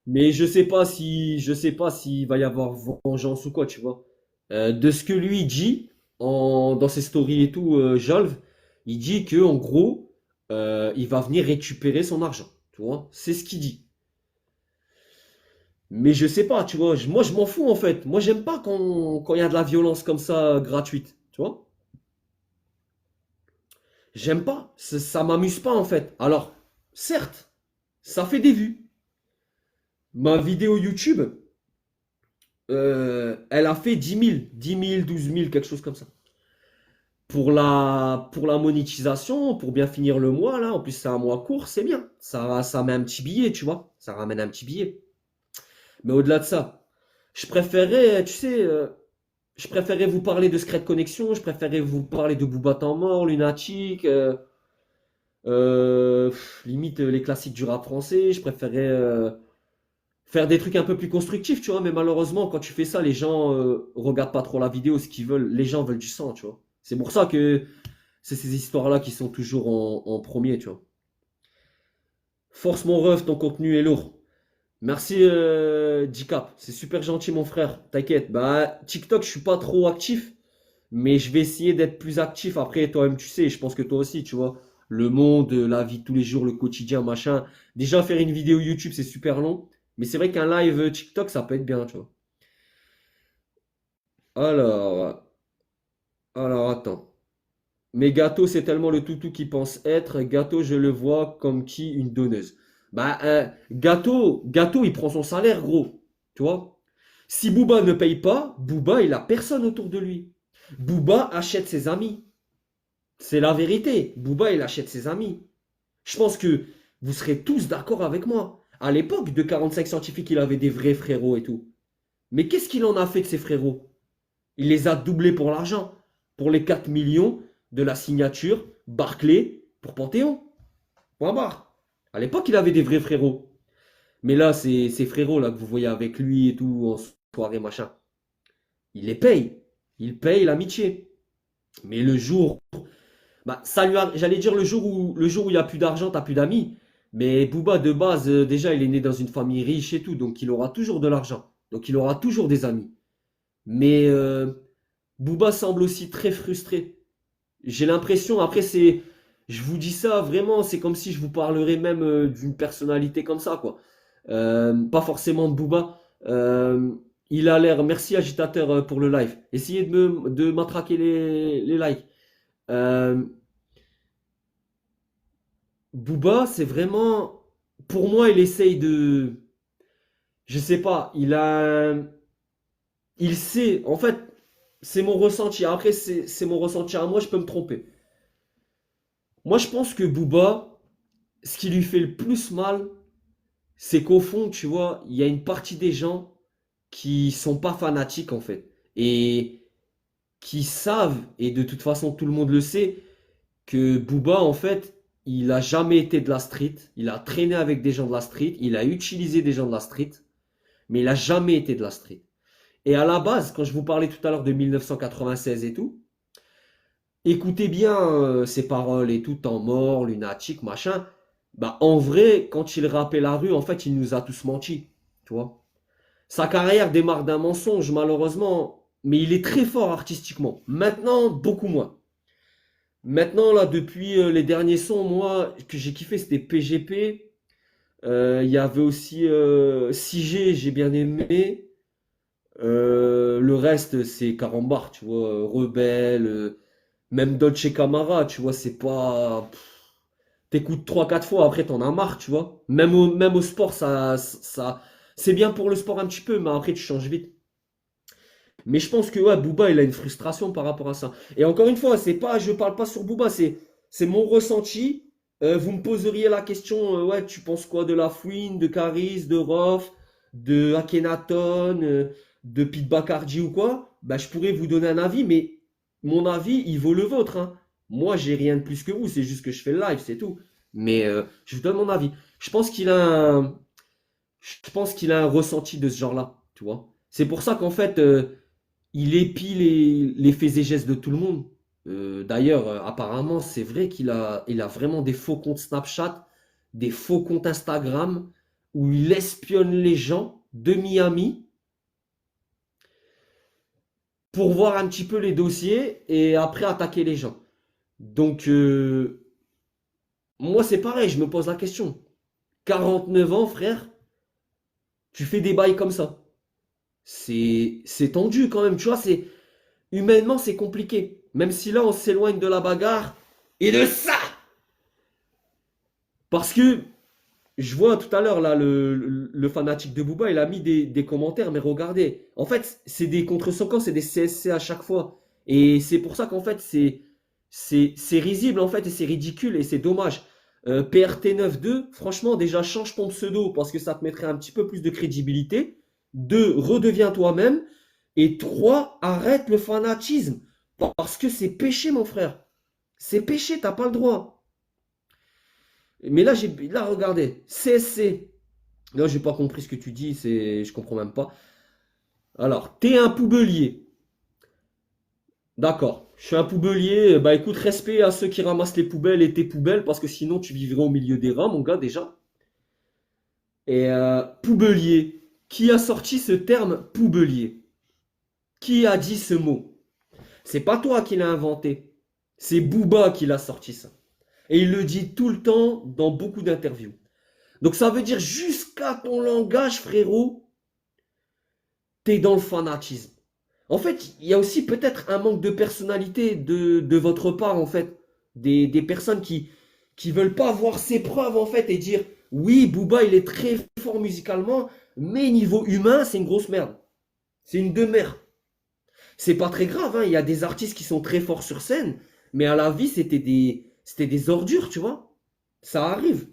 A: Mais je sais pas s'il va y avoir vengeance ou quoi, tu vois. De ce que lui dit dans ses stories et tout, Jolv, il dit que en gros, il va venir récupérer son argent, tu vois. C'est ce qu'il dit. Mais je sais pas, tu vois. Moi, je m'en fous en fait. Moi, j'aime pas quand il y a de la violence comme ça gratuite, tu vois. J'aime pas. Ça m'amuse pas en fait. Alors, certes, ça fait des vues. Ma vidéo YouTube, elle a fait 10 000, 12 000, quelque chose comme ça. Pour la monétisation, pour bien finir le mois, là, en plus c'est un mois court, c'est bien. Ça met un petit billet, tu vois. Ça ramène un petit billet. Mais au-delà de ça, je préférais, tu sais, je préférais vous parler de Secret Connection, je préférais vous parler de Booba Temps Mort, Lunatic, limite les classiques du rap français, je préférais faire des trucs un peu plus constructifs, tu vois, mais malheureusement, quand tu fais ça, les gens regardent pas trop la vidéo, ce qu'ils veulent, les gens veulent du sang, tu vois. C'est pour ça que c'est ces histoires-là qui sont toujours en premier, tu vois. Force mon ref, ton contenu est lourd. Merci Dicap, c'est super gentil mon frère, t'inquiète. Bah TikTok, je suis pas trop actif, mais je vais essayer d'être plus actif. Après, toi-même, tu sais, je pense que toi aussi, tu vois, le monde, la vie de tous les jours, le quotidien, machin. Déjà, faire une vidéo YouTube, c'est super long. Mais c'est vrai qu'un live TikTok, ça peut être bien, tu vois. Alors, attends. Mais Gâteau, c'est tellement le toutou qu'il pense être. Gâteau, je le vois comme qui une donneuse. Bah, Gâteau, il prend son salaire, gros. Tu vois? Si Booba ne paye pas, Booba, il a personne autour de lui. Booba achète ses amis. C'est la vérité. Booba, il achète ses amis. Je pense que vous serez tous d'accord avec moi. À l'époque de 45 scientifiques, il avait des vrais frérots et tout. Mais qu'est-ce qu'il en a fait de ses frérots? Il les a doublés pour l'argent. Pour les 4 millions de la signature Barclay pour Panthéon. Point barre. À l'époque, il avait des vrais frérots. Mais là, ces frérots là que vous voyez avec lui et tout, en soirée, machin, il les paye. Il paye l'amitié. Mais le jour, bah, j'allais dire le jour où il n'y a plus d'argent, t'as plus d'amis. Mais Booba, de base, déjà, il est né dans une famille riche et tout, donc il aura toujours de l'argent. Donc il aura toujours des amis. Mais Booba semble aussi très frustré. J'ai l'impression, après, je vous dis ça vraiment, c'est comme si je vous parlerais même d'une personnalité comme ça, quoi. Pas forcément de Booba. Il a l'air, merci agitateur pour le live. Essayez de m'attraquer les likes. Euh, Booba, c'est vraiment, pour moi, il essaye je sais pas, il sait, en fait, c'est mon ressenti. Après, c'est mon ressenti à moi, je peux me tromper. Moi, je pense que Booba, ce qui lui fait le plus mal, c'est qu'au fond, tu vois, il y a une partie des gens qui sont pas fanatiques, en fait. Et qui savent, et de toute façon, tout le monde le sait, que Booba, en fait, il a jamais été de la street. Il a traîné avec des gens de la street. Il a utilisé des gens de la street. Mais il a jamais été de la street. Et à la base, quand je vous parlais tout à l'heure de 1996 et tout, écoutez bien ces paroles et tout, temps mort, lunatique, machin. Bah, en vrai, quand il rappait la rue, en fait, il nous a tous menti. Tu vois. Sa carrière démarre d'un mensonge, malheureusement. Mais il est très fort artistiquement. Maintenant, beaucoup moins. Maintenant, là, depuis les derniers sons, moi, que j'ai kiffé, c'était PGP. Il y avait aussi 6G, j'ai bien aimé. Le reste, c'est carambar, tu vois. Rebelle, même Dolce Camara, tu vois, c'est pas. T'écoutes trois quatre fois, après t'en as marre, tu vois. Même au sport, c'est bien pour le sport un petit peu, mais après tu changes vite. Mais je pense que ouais, Booba, il a une frustration par rapport à ça. Et encore une fois, je parle pas sur Booba, c'est mon ressenti. Vous me poseriez la question, ouais, tu penses quoi de La Fouine, de Caris, de Rof, de Akhenaton, de Pete Bacardi ou quoi? Bah, je pourrais vous donner un avis, mais mon avis, il vaut le vôtre, hein. Moi, j'ai rien de plus que vous, c'est juste que je fais le live, c'est tout. Mais je vous donne mon avis. Je pense qu'il a un ressenti de ce genre-là, tu vois. C'est pour ça qu'en fait, il épie les faits et gestes de tout le monde. D'ailleurs, apparemment, c'est vrai qu'il a vraiment des faux comptes Snapchat, des faux comptes Instagram, où il espionne les gens de Miami pour voir un petit peu les dossiers et après attaquer les gens. Donc, moi, c'est pareil, je me pose la question. 49 ans, frère, tu fais des bails comme ça. C'est tendu quand même, tu vois, humainement, c'est compliqué. Même si là, on s'éloigne de la bagarre et de ça. Parce que je vois tout à l'heure, là, le fanatique de Booba, il a mis des commentaires, mais regardez. En fait, c'est des contre-sockants, c'est des CSC à chaque fois. Et c'est pour ça qu'en fait, c'est risible, en fait, et c'est ridicule, et c'est dommage. PRT 9.2, franchement, déjà, change ton pseudo, parce que ça te mettrait un petit peu plus de crédibilité. 2, redeviens toi-même. Et 3, arrête le fanatisme. Parce que c'est péché, mon frère. C'est péché, t'as pas le droit. Mais là, regardez, CSC. Là, j'ai pas compris ce que tu dis, je comprends même pas. Alors, t'es un poubelier. D'accord. Je suis un poubelier. Bah écoute, respect à ceux qui ramassent les poubelles et tes poubelles, parce que sinon tu vivrais au milieu des rats, mon gars, déjà. Et poubelier. Qui a sorti ce terme poubelier? Qui a dit ce mot? C'est pas toi qui l'as inventé. C'est Booba qui l'a sorti ça. Et il le dit tout le temps dans beaucoup d'interviews. Donc ça veut dire jusqu'à ton langage, frérot, t'es dans le fanatisme. En fait, il y a aussi peut-être un manque de personnalité de votre part, en fait. Des personnes qui veulent pas voir ses preuves, en fait, et dire, oui, Booba, il est très fort musicalement, mais niveau humain, c'est une grosse merde. C'est une demeure. C'est pas très grave, hein. Il y a des artistes qui sont très forts sur scène, Mais à la vie, c'était des ordures, tu vois. Ça arrive.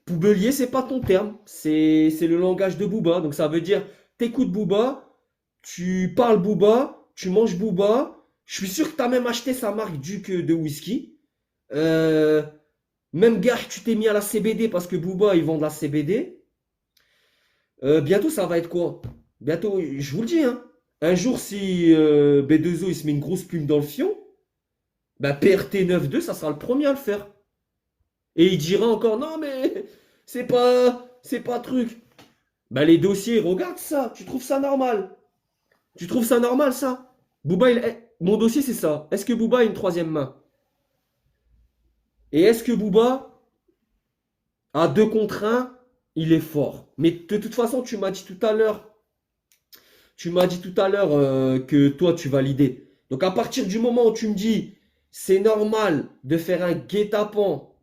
A: Poubelier, c'est pas ton terme. C'est le langage de Booba. Donc ça veut dire, t'écoutes Booba, tu parles Booba, tu manges Booba. Je suis sûr que t'as même acheté sa marque Duc de whisky. Euh, Même gars, tu t'es mis à la CBD parce que Booba, ils vendent la CBD. Bientôt, ça va être quoi? Bientôt, je vous le dis, hein. Un jour, si B2O il se met une grosse plume dans le fion, bah PRT 9.2, ça sera le premier à le faire. Et il dira encore, non, mais c'est pas truc. Bah les dossiers, regarde ça, tu trouves ça normal? Tu trouves ça normal, ça? Booba, mon dossier, c'est ça. Est-ce que Booba a une troisième main? Et est-ce que Booba, à 2 contre 1, il est fort? Mais de toute façon, tu m'as dit tout à l'heure que toi, tu validais. Donc à partir du moment où tu me dis, c'est normal de faire un guet-apens,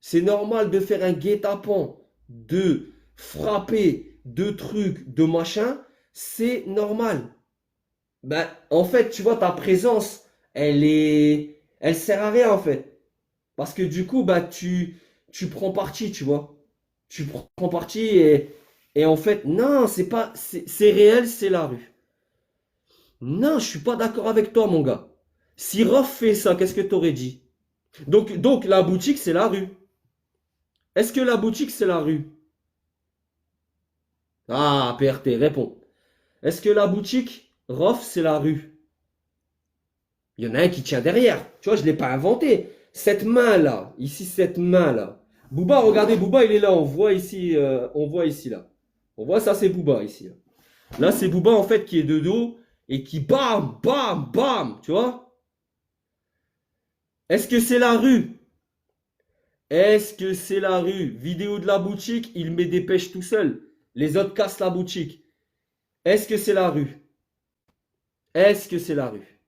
A: c'est normal de faire un guet-apens, de frapper, de trucs, de machin, c'est normal. Ben, en fait, tu vois, ta présence, elle sert à rien, en fait. Parce que du coup, bah, tu prends parti, tu vois. Tu prends parti et en fait, non, c'est réel, c'est la rue. Non, je suis pas d'accord avec toi, mon gars. Si Rof fait ça, qu'est-ce que t'aurais dit? Donc, la boutique, c'est la rue. Est-ce que la boutique, c'est la rue? Ah, PRT, réponds. Est-ce que la boutique, Rof, c'est la rue? Il y en a un qui tient derrière. Tu vois, je ne l'ai pas inventé. Cette main-là, ici, cette main-là. Booba, regardez, Booba, il est là. On voit ici, là. On voit ça, c'est Booba, ici. Là, c'est Booba, en fait, qui est de dos et qui bam, bam, bam. Tu vois? Est-ce que c'est la rue? Est-ce que c'est la rue? Vidéo de la boutique, il met des pêches tout seul. Les autres cassent la boutique. Est-ce que c'est la rue? Est-ce que c'est la rue?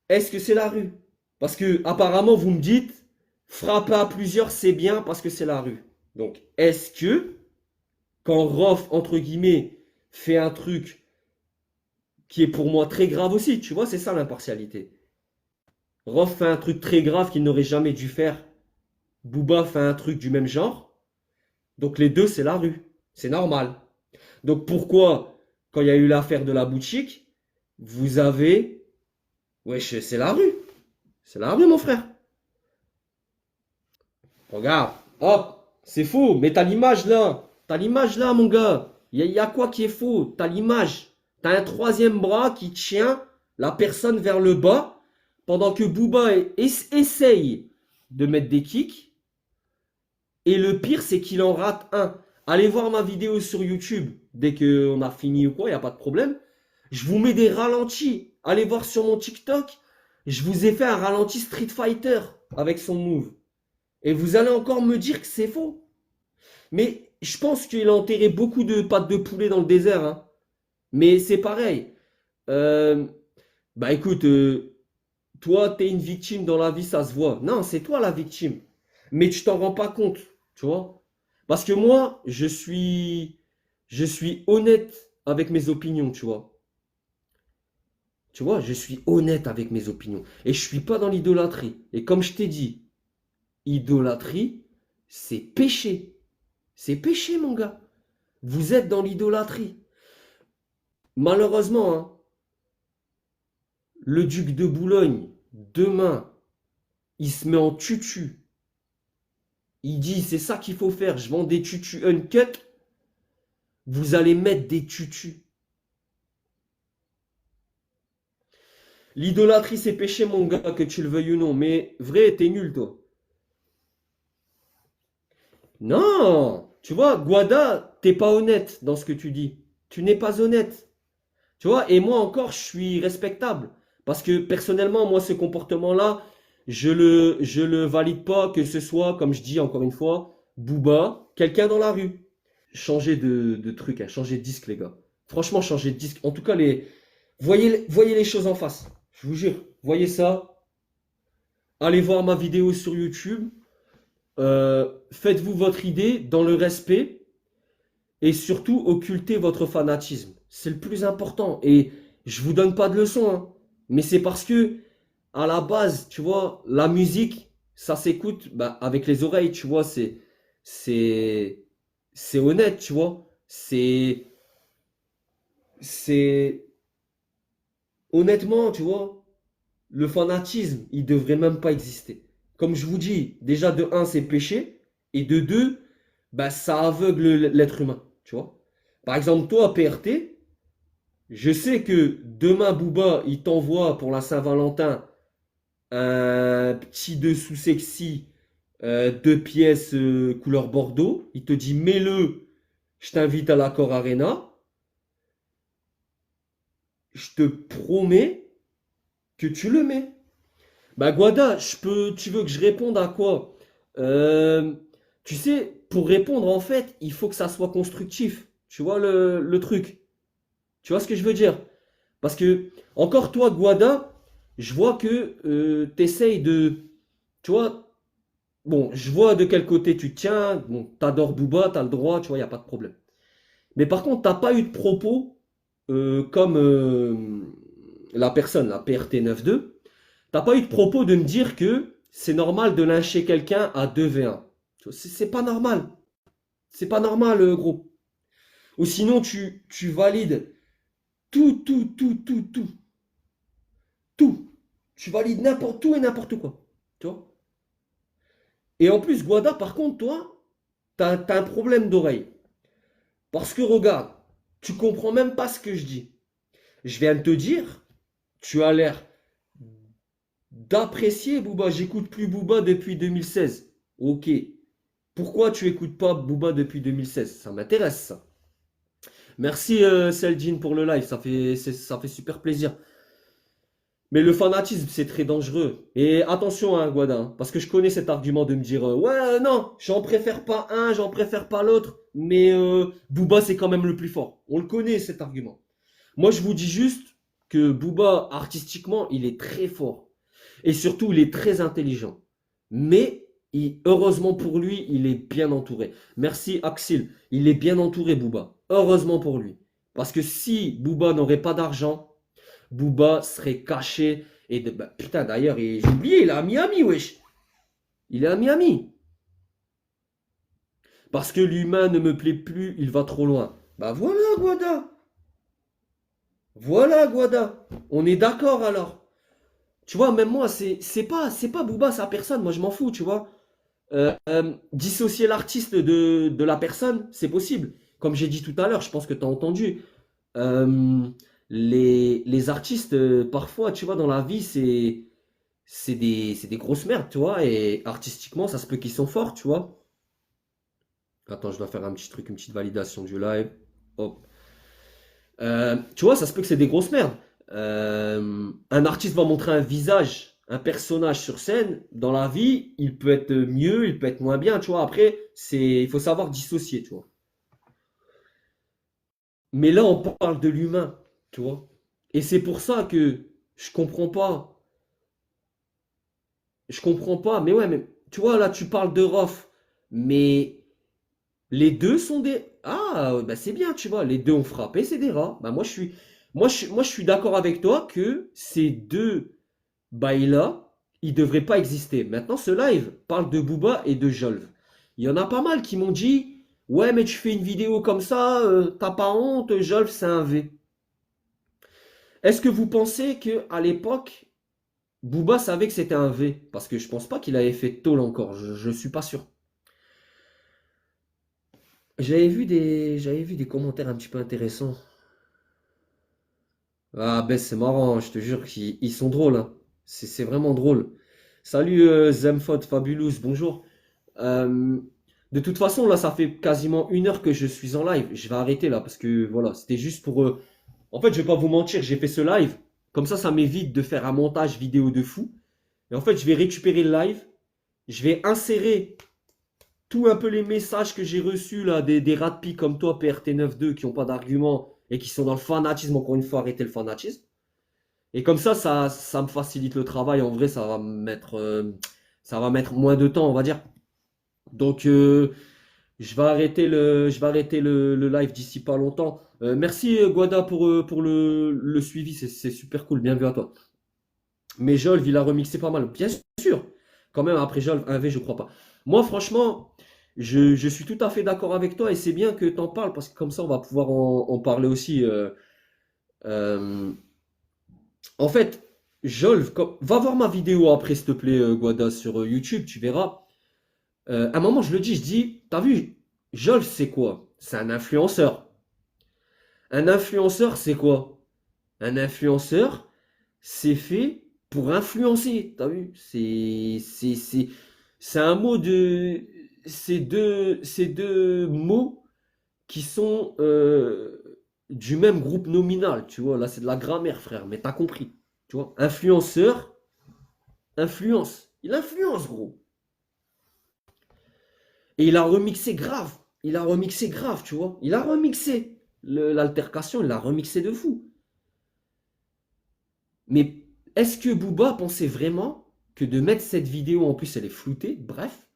A: Est-ce que c'est la rue? Parce que apparemment vous me dites frapper à plusieurs c'est bien parce que c'est la rue. Donc est-ce que quand Rof entre guillemets fait un truc qui est pour moi très grave aussi, tu vois, c'est ça l'impartialité. Rof fait un truc très grave qu'il n'aurait jamais dû faire. Booba fait un truc du même genre. Donc les deux c'est la rue. C'est normal. Donc pourquoi quand il y a eu l'affaire de la boutique, vous avez wesh, c'est la rue. C'est la rue mon frère. Regarde, hop, c'est faux, mais t'as l'image là. T'as l'image là, mon gars. Y a quoi qui est faux? T'as l'image. T'as un troisième bras qui tient la personne vers le bas pendant que Booba essaye de mettre des kicks. Et le pire, c'est qu'il en rate un. Allez voir ma vidéo sur YouTube dès qu'on a fini ou quoi, y a pas de problème. Je vous mets des ralentis. Allez voir sur mon TikTok. Je vous ai fait un ralenti Street Fighter avec son move. Et vous allez encore me dire que c'est faux. Mais je pense qu'il a enterré beaucoup de pattes de poulet dans le désert, hein. Mais c'est pareil. Euh, Bah écoute, toi, t'es une victime dans la vie, ça se voit. Non, c'est toi la victime. Mais tu t'en rends pas compte, tu vois. Parce que moi, je suis honnête avec mes opinions, tu vois. Tu vois, je suis honnête avec mes opinions. Et je suis pas dans l'idolâtrie. Et comme je t'ai dit, idolâtrie, c'est péché. C'est péché, mon gars. Vous êtes dans l'idolâtrie. Malheureusement, hein, le duc de Boulogne, demain, il se met en tutu. Il dit, c'est ça qu'il faut faire. Je vends des tutus uncut. Vous allez mettre des tutus. L'idolâtrie, c'est péché, mon gars, que tu le veuilles ou non. Mais vrai, t'es nul, toi. Non, tu vois, Guada, t'es pas honnête dans ce que tu dis. Tu n'es pas honnête. Tu vois, et moi encore, je suis respectable. Parce que personnellement, moi, ce comportement-là, je le valide pas, que ce soit, comme je dis encore une fois, Booba, quelqu'un dans la rue. Changer de truc, hein, changer de disque, les gars. Franchement, changer de disque. En tout cas, voyez les choses en face. Je vous jure, voyez ça. Allez voir ma vidéo sur YouTube. Faites-vous votre idée dans le respect et surtout occultez votre fanatisme. C'est le plus important. Et je vous donne pas de leçons, hein, mais c'est parce que à la base, tu vois, la musique, ça s'écoute bah, avec les oreilles, tu vois, c'est, c'est honnête, tu vois. C'est, honnêtement, tu vois, le fanatisme, il devrait même pas exister. Comme je vous dis, déjà de un, c'est péché, et de deux, bah, ça aveugle l'être humain, tu vois. Par exemple, toi, PRT, je sais que demain, Booba, il t'envoie pour la Saint-Valentin un petit dessous sexy, 2 pièces couleur Bordeaux. Il te dit, mets-le, je t'invite à l'Accor Arena. Je te promets que tu le mets. Bah Guada, tu veux que je réponde à quoi? Euh, Tu sais, pour répondre en fait, il faut que ça soit constructif. Tu vois le truc? Tu vois ce que je veux dire? Parce que, encore toi, Guada, je vois que t'essayes de... Tu vois, bon, je vois de quel côté tu te tiens. Bon, t'adores Booba, t'as le droit, tu vois, il n'y a pas de problème. Mais par contre, t'as pas eu de propos comme la personne, la PRT 92. T'as pas eu de propos de me dire que c'est normal de lyncher quelqu'un à 2v1. C'est pas normal. C'est pas normal, gros. Ou sinon, tu valides tout. Tout. Tu valides n'importe tout et n'importe quoi. Tu vois. Et en plus, Guada, par contre, toi, t'as un problème d'oreille. Parce que regarde, tu comprends même pas ce que je dis. Je viens de te dire, tu as l'air d'apprécier Booba. J'écoute plus Booba depuis 2016. Ok. Pourquoi tu écoutes pas Booba depuis 2016? Ça m'intéresse ça. Merci Seljin pour le live, ça fait super plaisir. Mais le fanatisme, c'est très dangereux. Et attention, hein, Guada, hein, parce que je connais cet argument de me dire ouais, non, j'en préfère pas un, j'en préfère pas l'autre, mais Booba, c'est quand même le plus fort. On le connaît, cet argument. Moi, je vous dis juste que Booba, artistiquement, il est très fort. Et surtout, il est très intelligent. Mais, heureusement pour lui, il est bien entouré. Merci, Axel. Il est bien entouré, Booba. Heureusement pour lui. Parce que si Booba n'aurait pas d'argent, Booba serait caché. Bah, putain, d'ailleurs, j'ai oublié, il est à Miami, wesh. Il est à Miami. Parce que l'humain ne me plaît plus, il va trop loin. Bah voilà, Guada. Voilà, Guada. On est d'accord alors. Tu vois, même moi, c'est pas Booba, sa personne. Moi, je m'en fous, tu vois. Dissocier l'artiste de la personne, c'est possible. Comme j'ai dit tout à l'heure, je pense que tu as entendu. Euh, les artistes, parfois, tu vois, dans la vie, c'est des grosses merdes, tu vois. Et artistiquement, ça se peut qu'ils sont forts, tu vois. Attends, je dois faire un petit truc, une petite validation du live. Hop. Tu vois, ça se peut que c'est des grosses merdes. Un artiste va montrer un visage, un personnage sur scène. Dans la vie, il peut être mieux, il peut être moins bien, tu vois. Après, il faut savoir dissocier, tu vois. Mais là, on parle de l'humain, tu vois. Et c'est pour ça que je comprends pas. Je comprends pas. Mais ouais, mais tu vois, là, tu parles de Rof. Mais les deux sont des... Ah, bah c'est bien, tu vois. Les deux ont frappé, c'est des rats. Bah moi, je suis d'accord avec toi que ces deux bails-là, ils devraient pas exister. Maintenant, ce live parle de Booba et de Jolv. Il y en a pas mal qui m'ont dit, ouais, mais tu fais une vidéo comme ça, t'as pas honte, Jolv, c'est un V. Est-ce que vous pensez que à l'époque, Booba savait que c'était un V? Parce que je pense pas qu'il avait fait tôle encore, je suis pas sûr. J'avais vu des commentaires un petit peu intéressants. Ah ben c'est marrant, je te jure qu'ils sont drôles, hein. C'est vraiment drôle. Salut Zemfod Fabulous, bonjour. Euh, de toute façon, là, ça fait quasiment 1 heure que je suis en live. Je vais arrêter là parce que voilà, c'était juste pour. En fait, je vais pas vous mentir, j'ai fait ce live. Comme ça m'évite de faire un montage vidéo de fou. Et en fait, je vais récupérer le live. Je vais insérer tout un peu les messages que j'ai reçus là, des rats de pie comme toi, PRT 92, qui n'ont pas d'argument et qui sont dans le fanatisme. Encore une fois, arrêtez le fanatisme. Et comme ça me facilite le travail. En vrai, ça va mettre moins de temps, on va dire. Donc, je vais arrêter le live d'ici pas longtemps. Merci Guada pour le suivi, c'est super cool. Bien vu à toi. Mais Jolv, il a remixé pas mal. Bien sûr. Quand même, après Jolv, 1V, je crois pas. Moi, franchement, je suis tout à fait d'accord avec toi et c'est bien que tu en parles parce que comme ça, on va pouvoir en parler aussi. Euh, En fait, Jolv, va voir ma vidéo après, s'il te plaît, Guada, sur YouTube, tu verras. À un moment, je le dis, je dis, t'as vu, Jolf, c'est quoi? C'est un influenceur. Un influenceur, c'est quoi? Un influenceur, c'est fait pour influencer. T'as vu? C'est un mot de, c'est deux mots qui sont du même groupe nominal. Tu vois, là, c'est de la grammaire, frère, mais t'as compris. Tu vois, influenceur, influence. Il influence, gros. Et il a remixé grave. Il a remixé grave, tu vois. Il a remixé l'altercation, il l'a remixé de fou. Mais est-ce que Booba pensait vraiment que de mettre cette vidéo, en plus elle est floutée, bref,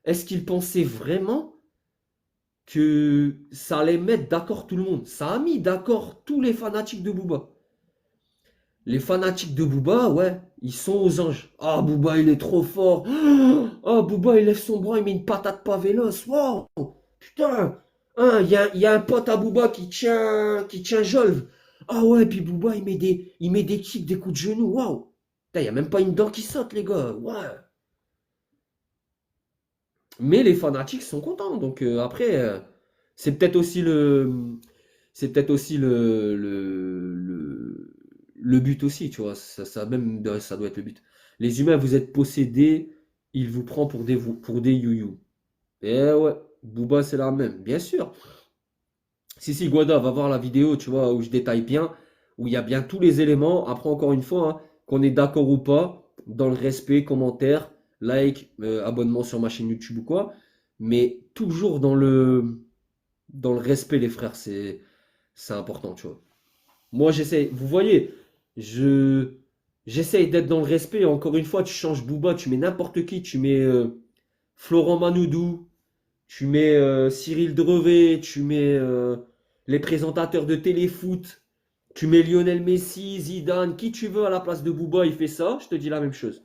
A: est-ce qu'il pensait vraiment que ça allait mettre d'accord tout le monde? Ça a mis d'accord tous les fanatiques de Booba. Les fanatiques de Booba, ouais, ils sont aux anges. Ah, Booba, il est trop fort. Ah, Booba, il lève son bras, il met une patate pas véloce. Wow, putain. Hein, il y a un pote à Booba qui tient Jolve. Ah ouais, puis Booba, il met des kicks, des coups de genou. Waouh. Il n'y a même pas une dent qui saute, les gars. Ouais. Mais les fanatiques sont contents. Donc après, c'est peut-être aussi le, c'est peut-être aussi le but aussi, tu vois. Ça doit être le but. Les humains, vous êtes possédés, il vous prend pour des youyou. Et ouais, Booba, c'est la même, bien sûr. Si, Guada, va voir la vidéo, tu vois, où je détaille bien, où il y a bien tous les éléments. Après, encore une fois, hein, qu'on est d'accord ou pas, dans le respect, commentaire, like, abonnement sur ma chaîne YouTube ou quoi. Mais toujours dans le respect, les frères, c'est important, tu vois. Moi, j'essaie, vous voyez, je, j'essaye d'être dans le respect. Encore une fois, tu changes Booba, tu mets n'importe qui, tu mets Florent Manoudou, tu mets Cyril Drevet, tu mets les présentateurs de téléfoot, tu mets Lionel Messi, Zidane, qui tu veux à la place de Booba, il fait ça, je te dis la même chose.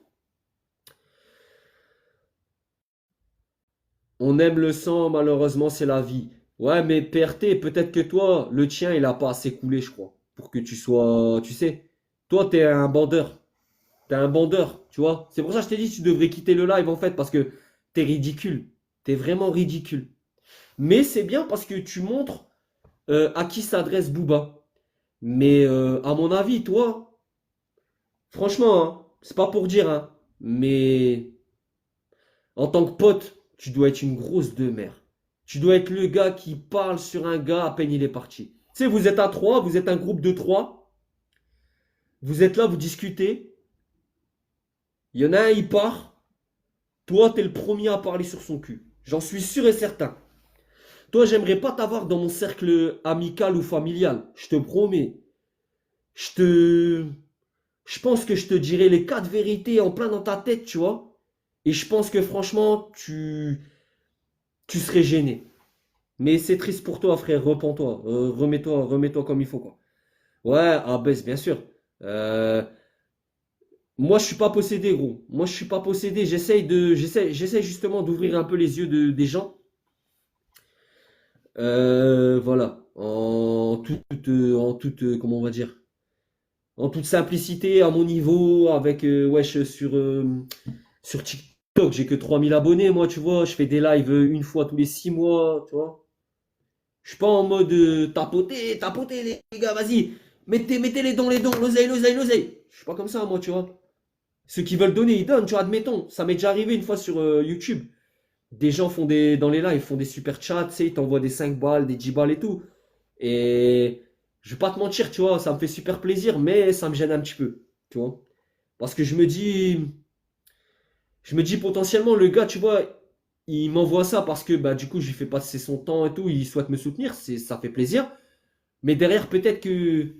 A: On aime le sang, malheureusement, c'est la vie. Ouais, mais PRT, peut-être que toi, le tien, il a pas assez coulé, je crois, pour que tu sois, tu sais, toi, t'es un bandeur. T'es un bandeur, tu vois. C'est pour ça que je t'ai dit, tu devrais quitter le live, en fait, parce que t'es ridicule. T'es vraiment ridicule. Mais c'est bien parce que tu montres à qui s'adresse Booba. Mais à mon avis, toi, franchement, hein, c'est pas pour dire, hein, mais en tant que pote, tu dois être une grosse demeure. Tu dois être le gars qui parle sur un gars à peine il est parti. Tu sais, vous êtes à trois, vous êtes un groupe de trois, vous êtes là, vous discutez, il y en a un, il part, toi, t'es le premier à parler sur son cul. J'en suis sûr et certain. Toi, j'aimerais pas t'avoir dans mon cercle amical ou familial, je te promets. Je te, je pense que je te dirai les quatre vérités en plein dans ta tête, tu vois. Et je pense que franchement, tu serais gêné. Mais c'est triste pour toi, frère. Repens-toi. Remets-toi comme il faut, quoi. Ouais, baisse, bien sûr. Euh, Moi, je suis pas possédé, gros. Moi, je suis pas possédé. J'essaie justement d'ouvrir un peu les yeux des gens. Voilà. Comment on va dire? En toute simplicité, à mon niveau, avec, wesh, sur TikTok, j'ai que 3000 abonnés, moi, tu vois. Je fais des lives une fois tous les 6 mois, tu vois. Je suis pas en mode tapoter, les gars, vas-y. Mettez les dons, l'oseille, l'oseille, l'oseille. Je suis pas comme ça, moi, tu vois. Ceux qui veulent donner, ils donnent, tu vois, admettons. Ça m'est déjà arrivé une fois sur YouTube. Des gens dans les lives, font des super chats, tu sais, ils t'envoient des 5 balles, des 10 balles et tout. Et je vais pas te mentir, tu vois, ça me fait super plaisir, mais ça me gêne un petit peu, tu vois. Parce que je me dis potentiellement, le gars, tu vois, il m'envoie ça parce que bah, du coup, je lui fais passer son temps et tout, il souhaite me soutenir, ça fait plaisir. Mais derrière, peut-être que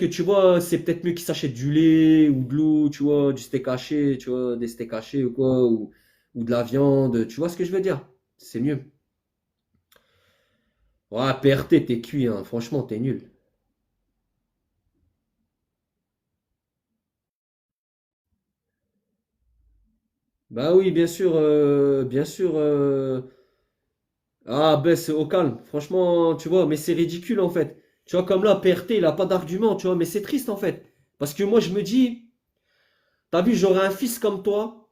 A: tu vois, c'est peut-être mieux qu'il s'achète du lait ou de l'eau, tu vois, du steak haché, tu vois, des steaks hachés ou quoi, ou de la viande, tu vois ce que je veux dire? C'est mieux. Ouais, PRT, t'es cuit, hein, franchement, t'es nul. Bah oui, bien sûr, bien sûr. Ah, baisse au calme. Franchement, tu vois, mais c'est ridicule en fait. Tu vois, comme là, PRT, il a pas d'argument, tu vois, mais c'est triste en fait. Parce que moi, je me dis, t'as vu, j'aurais un fils comme toi,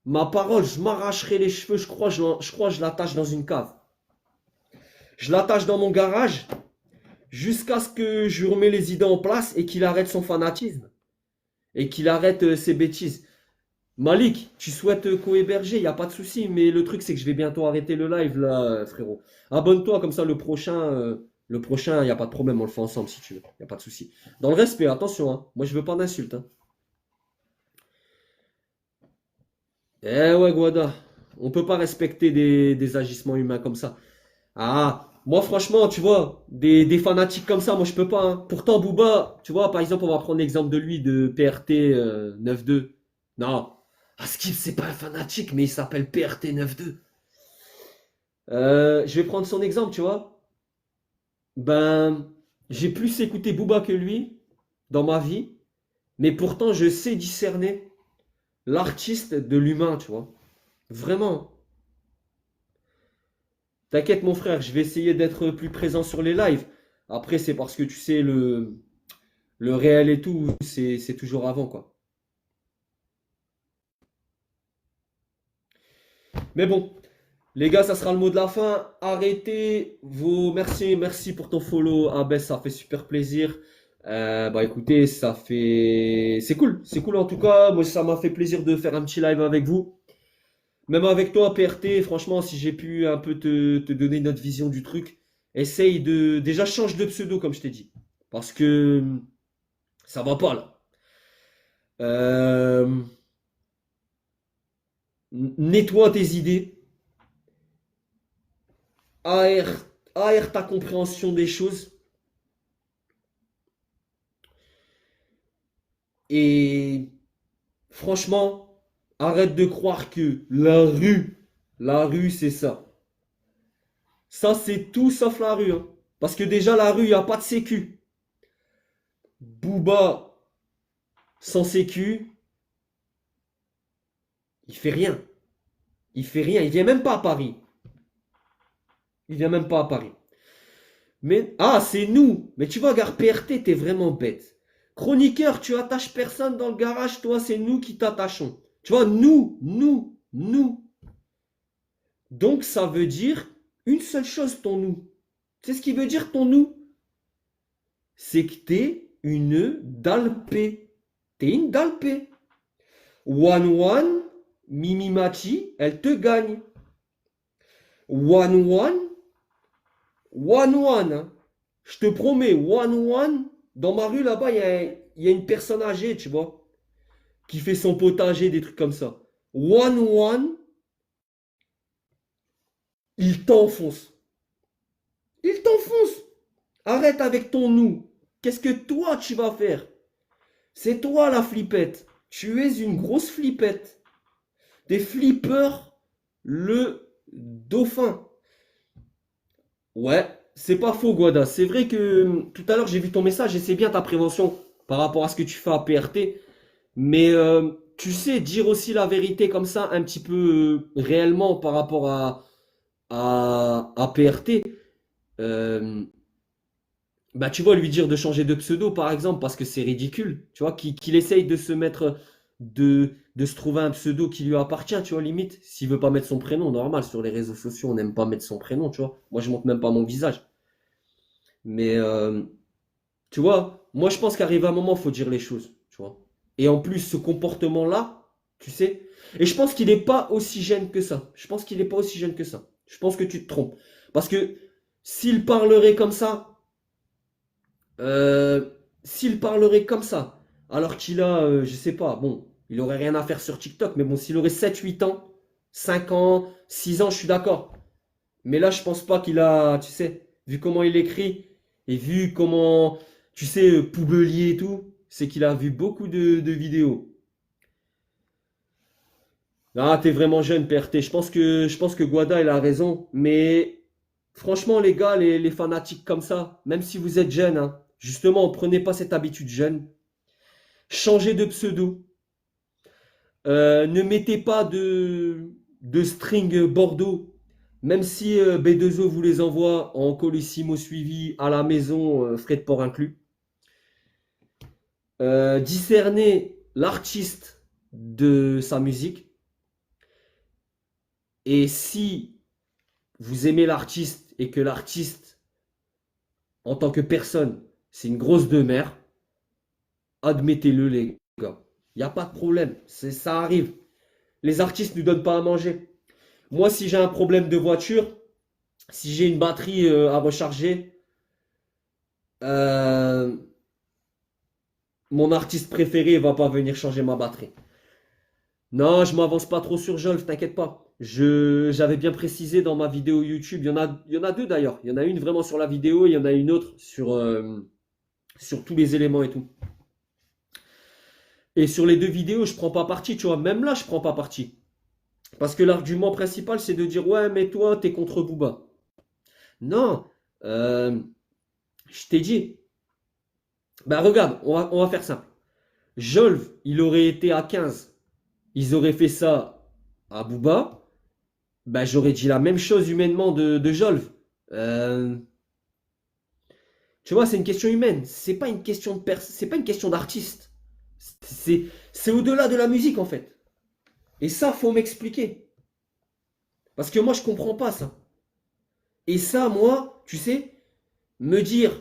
A: ma parole, je m'arracherai les cheveux, je crois, je l'attache dans une cave. Je l'attache dans mon garage jusqu'à ce que je lui remets les idées en place et qu'il arrête son fanatisme et qu'il arrête ses bêtises. Malik, tu souhaites co-héberger, il n'y a pas de souci, mais le truc c'est que je vais bientôt arrêter le live là, frérot. Abonne-toi comme ça le prochain, il n'y a pas de problème, on le fait ensemble si tu veux, il n'y a pas de souci. Dans le respect, attention, hein. Moi je veux pas d'insultes. Hein. Eh ouais, Guada, on peut pas respecter des agissements humains comme ça. Ah, moi franchement, tu vois, des fanatiques comme ça, moi je peux pas. Hein. Pourtant, Booba, tu vois, par exemple, on va prendre l'exemple de lui, de PRT 9-2. Non, Askip, c'est pas un fanatique, mais il s'appelle PRT 9-2. Je vais prendre son exemple, tu vois. Ben, j'ai plus écouté Booba que lui dans ma vie, mais pourtant je sais discerner l'artiste de l'humain, tu vois. Vraiment. T'inquiète mon frère, je vais essayer d'être plus présent sur les lives. Après, c'est parce que tu sais, le réel et tout, c'est toujours avant, quoi. Mais bon, les gars, ça sera le mot de la fin. Arrêtez vos... Merci, merci pour ton follow, Abès, ça fait super plaisir. Bah écoutez, ça fait... C'est cool en tout cas. Moi, ça m'a fait plaisir de faire un petit live avec vous. Même avec toi, PRT, franchement, si j'ai pu un peu te donner notre vision du truc, essaye de... Déjà, change de pseudo, comme je t'ai dit. Parce que ça va pas, là. Euh, Nettoie tes idées, aère, aère ta compréhension des choses et franchement, arrête de croire que la rue c'est ça. Ça c'est tout sauf la rue. Hein. Parce que déjà la rue, il n'y a pas de sécu. Booba sans sécu, il fait rien. Il fait rien, il vient même pas à Paris. Il vient même pas à Paris. Mais ah, c'est nous. Mais tu vois, gars, PRT, t'es vraiment bête. Chroniqueur, tu attaches personne dans le garage, toi, c'est nous qui t'attachons. Tu vois, nous. Donc, ça veut dire une seule chose, ton nous. Tu sais ce qui veut dire ton nous? C'est que t'es une dalpé. T'es une dalpé. One, Mimi Mati, elle te gagne. One, One. Je te promets, one. Dans ma rue là-bas, il y a une personne âgée, tu vois, qui fait son potager, des trucs comme ça. One, il t'enfonce. Il t'enfonce. Arrête avec ton nous. Qu'est-ce que toi tu vas faire? C'est toi la flippette. Tu es une grosse flippette. Des flippers, le dauphin. Ouais, c'est pas faux, Guada. C'est vrai que tout à l'heure j'ai vu ton message et c'est bien ta prévention par rapport à ce que tu fais à PRT. Mais tu sais, dire aussi la vérité comme ça, un petit peu réellement par rapport à PRT, euh, bah tu vois, lui dire de changer de pseudo par exemple, parce que c'est ridicule, tu vois, qu'il essaye de se mettre, de se trouver un pseudo qui lui appartient, tu vois, limite, s'il veut pas mettre son prénom, normal, sur les réseaux sociaux, on n'aime pas mettre son prénom, tu vois. Moi, je montre même pas mon visage. Mais tu vois, moi je pense qu'arrive un moment, il faut dire les choses, tu vois. Et en plus, ce comportement-là, tu sais, et je pense qu'il n'est pas aussi jeune que ça. Je pense qu'il n'est pas aussi jeune que ça. Je pense que tu te trompes. Parce que s'il parlerait comme ça, euh, s'il parlerait comme ça, alors qu'il a, je sais pas, bon, il aurait rien à faire sur TikTok, mais bon, s'il aurait 7 8 ans, 5 ans, 6 ans, je suis d'accord. Mais là, je pense pas qu'il a, tu sais, vu comment il écrit et vu comment, tu sais, Poubelier et tout, c'est qu'il a vu beaucoup de vidéos. Ah, t'es vraiment jeune, PRT. Je pense que Guada, il a raison. Mais franchement, les gars, les fanatiques comme ça, même si vous êtes jeune, hein, justement, prenez pas cette habitude jeune. Changez de pseudo. Ne mettez pas de string Bordeaux, même si B2O vous les envoie en colissimo suivi à la maison, frais de port inclus. Discernez l'artiste de sa musique. Et si vous aimez l'artiste et que l'artiste, en tant que personne, c'est une grosse demeure, admettez-le, les gars. Il n'y a pas de problème. Ça arrive. Les artistes ne nous donnent pas à manger. Moi, si j'ai un problème de voiture, si j'ai une batterie à recharger, euh, mon artiste préféré va pas venir changer ma batterie. Non, je m'avance pas trop sur Jolf, t'inquiète pas. J'avais bien précisé dans ma vidéo YouTube, il y en a deux d'ailleurs. Il y en a une vraiment sur la vidéo, et il y en a une autre sur tous les éléments et tout. Et sur les deux vidéos, je prends pas parti, tu vois. Même là, je prends pas parti. Parce que l'argument principal, c'est de dire, ouais, mais toi, t'es contre Booba. Non, euh, je t'ai dit. Ben regarde, on va faire simple. Jolv, il aurait été à 15. Ils auraient fait ça à Booba. Ben j'aurais dit la même chose humainement de Jolv. Euh, tu vois, c'est une question humaine. C'est pas une question d'artiste. C'est, c'est au-delà de la musique en fait. Et ça, faut m'expliquer. Parce que moi, je comprends pas ça. Et ça, moi, tu sais, me dire,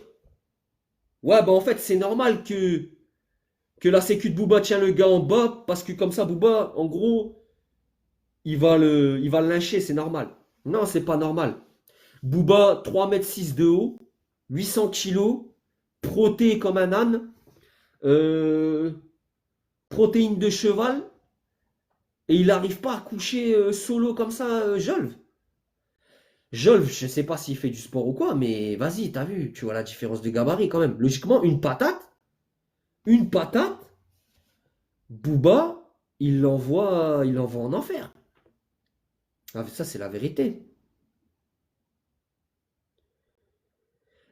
A: ouais, bah en fait, c'est normal que la sécu de Booba tient le gars en bas, parce que comme ça, Booba, en gros, il va le lyncher, c'est normal. Non, c'est pas normal. Booba, 3,6 m de haut, 800 kilos, proté comme un âne, euh, protéines de cheval, et il n'arrive pas à coucher solo comme ça, Jolv. Jolv, je sais pas s'il fait du sport ou quoi, mais vas-y, t'as vu, tu vois la différence de gabarit quand même. Logiquement, une patate, Booba, il l'envoie en enfer. Ah, ça, c'est la vérité.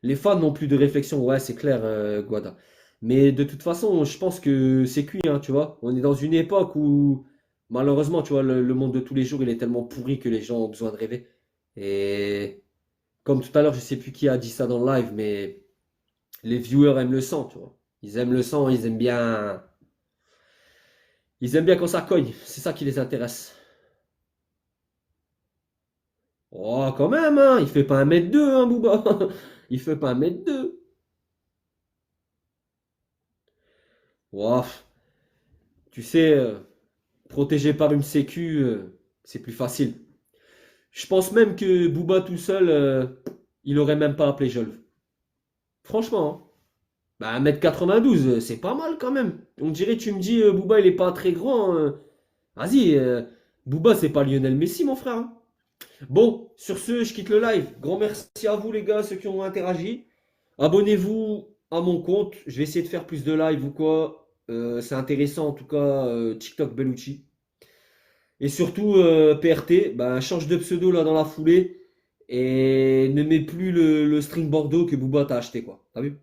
A: Les fans n'ont plus de réflexion, ouais, c'est clair, Guada. Mais de toute façon, je pense que c'est cuit, hein, tu vois. On est dans une époque où, malheureusement, tu vois, le monde de tous les jours, il est tellement pourri que les gens ont besoin de rêver. Et comme tout à l'heure, je sais plus qui a dit ça dans le live, mais les viewers aiment le sang, tu vois. Ils aiment le sang, ils aiment bien quand ça cogne. C'est ça qui les intéresse. Oh, quand même, hein, il fait pas 1,2 m, hein, Booba. Il fait pas 1,2 m. Ouah, tu sais, protégé par une sécu, c'est plus facile. Je pense même que Booba tout seul, il aurait même pas appelé Jolv. Franchement, hein. Bah, 1,92 m, c'est pas mal quand même. On dirait, tu me dis, Booba, il est pas très grand. Vas-y, Booba, c'est pas Lionel Messi, mon frère, hein. Bon, sur ce, je quitte le live. Grand merci à vous, les gars, ceux qui ont interagi. Abonnez-vous à mon compte. Je vais essayer de faire plus de live ou quoi. C'est intéressant, en tout cas, TikTok Bellucci. Et surtout, PRT, bah, change de pseudo là dans la foulée. Et ne mets plus le string Bordeaux que Booba t'a acheté, quoi. T'as vu?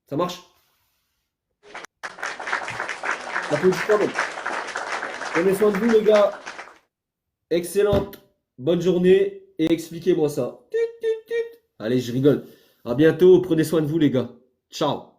A: Ça marche? Applaudissements, donc. Prenez soin de vous, les gars. Excellente. Bonne journée. Et expliquez-moi ça. Tut, tut, tut. Allez, je rigole. À bientôt. Prenez soin de vous, les gars. Ciao.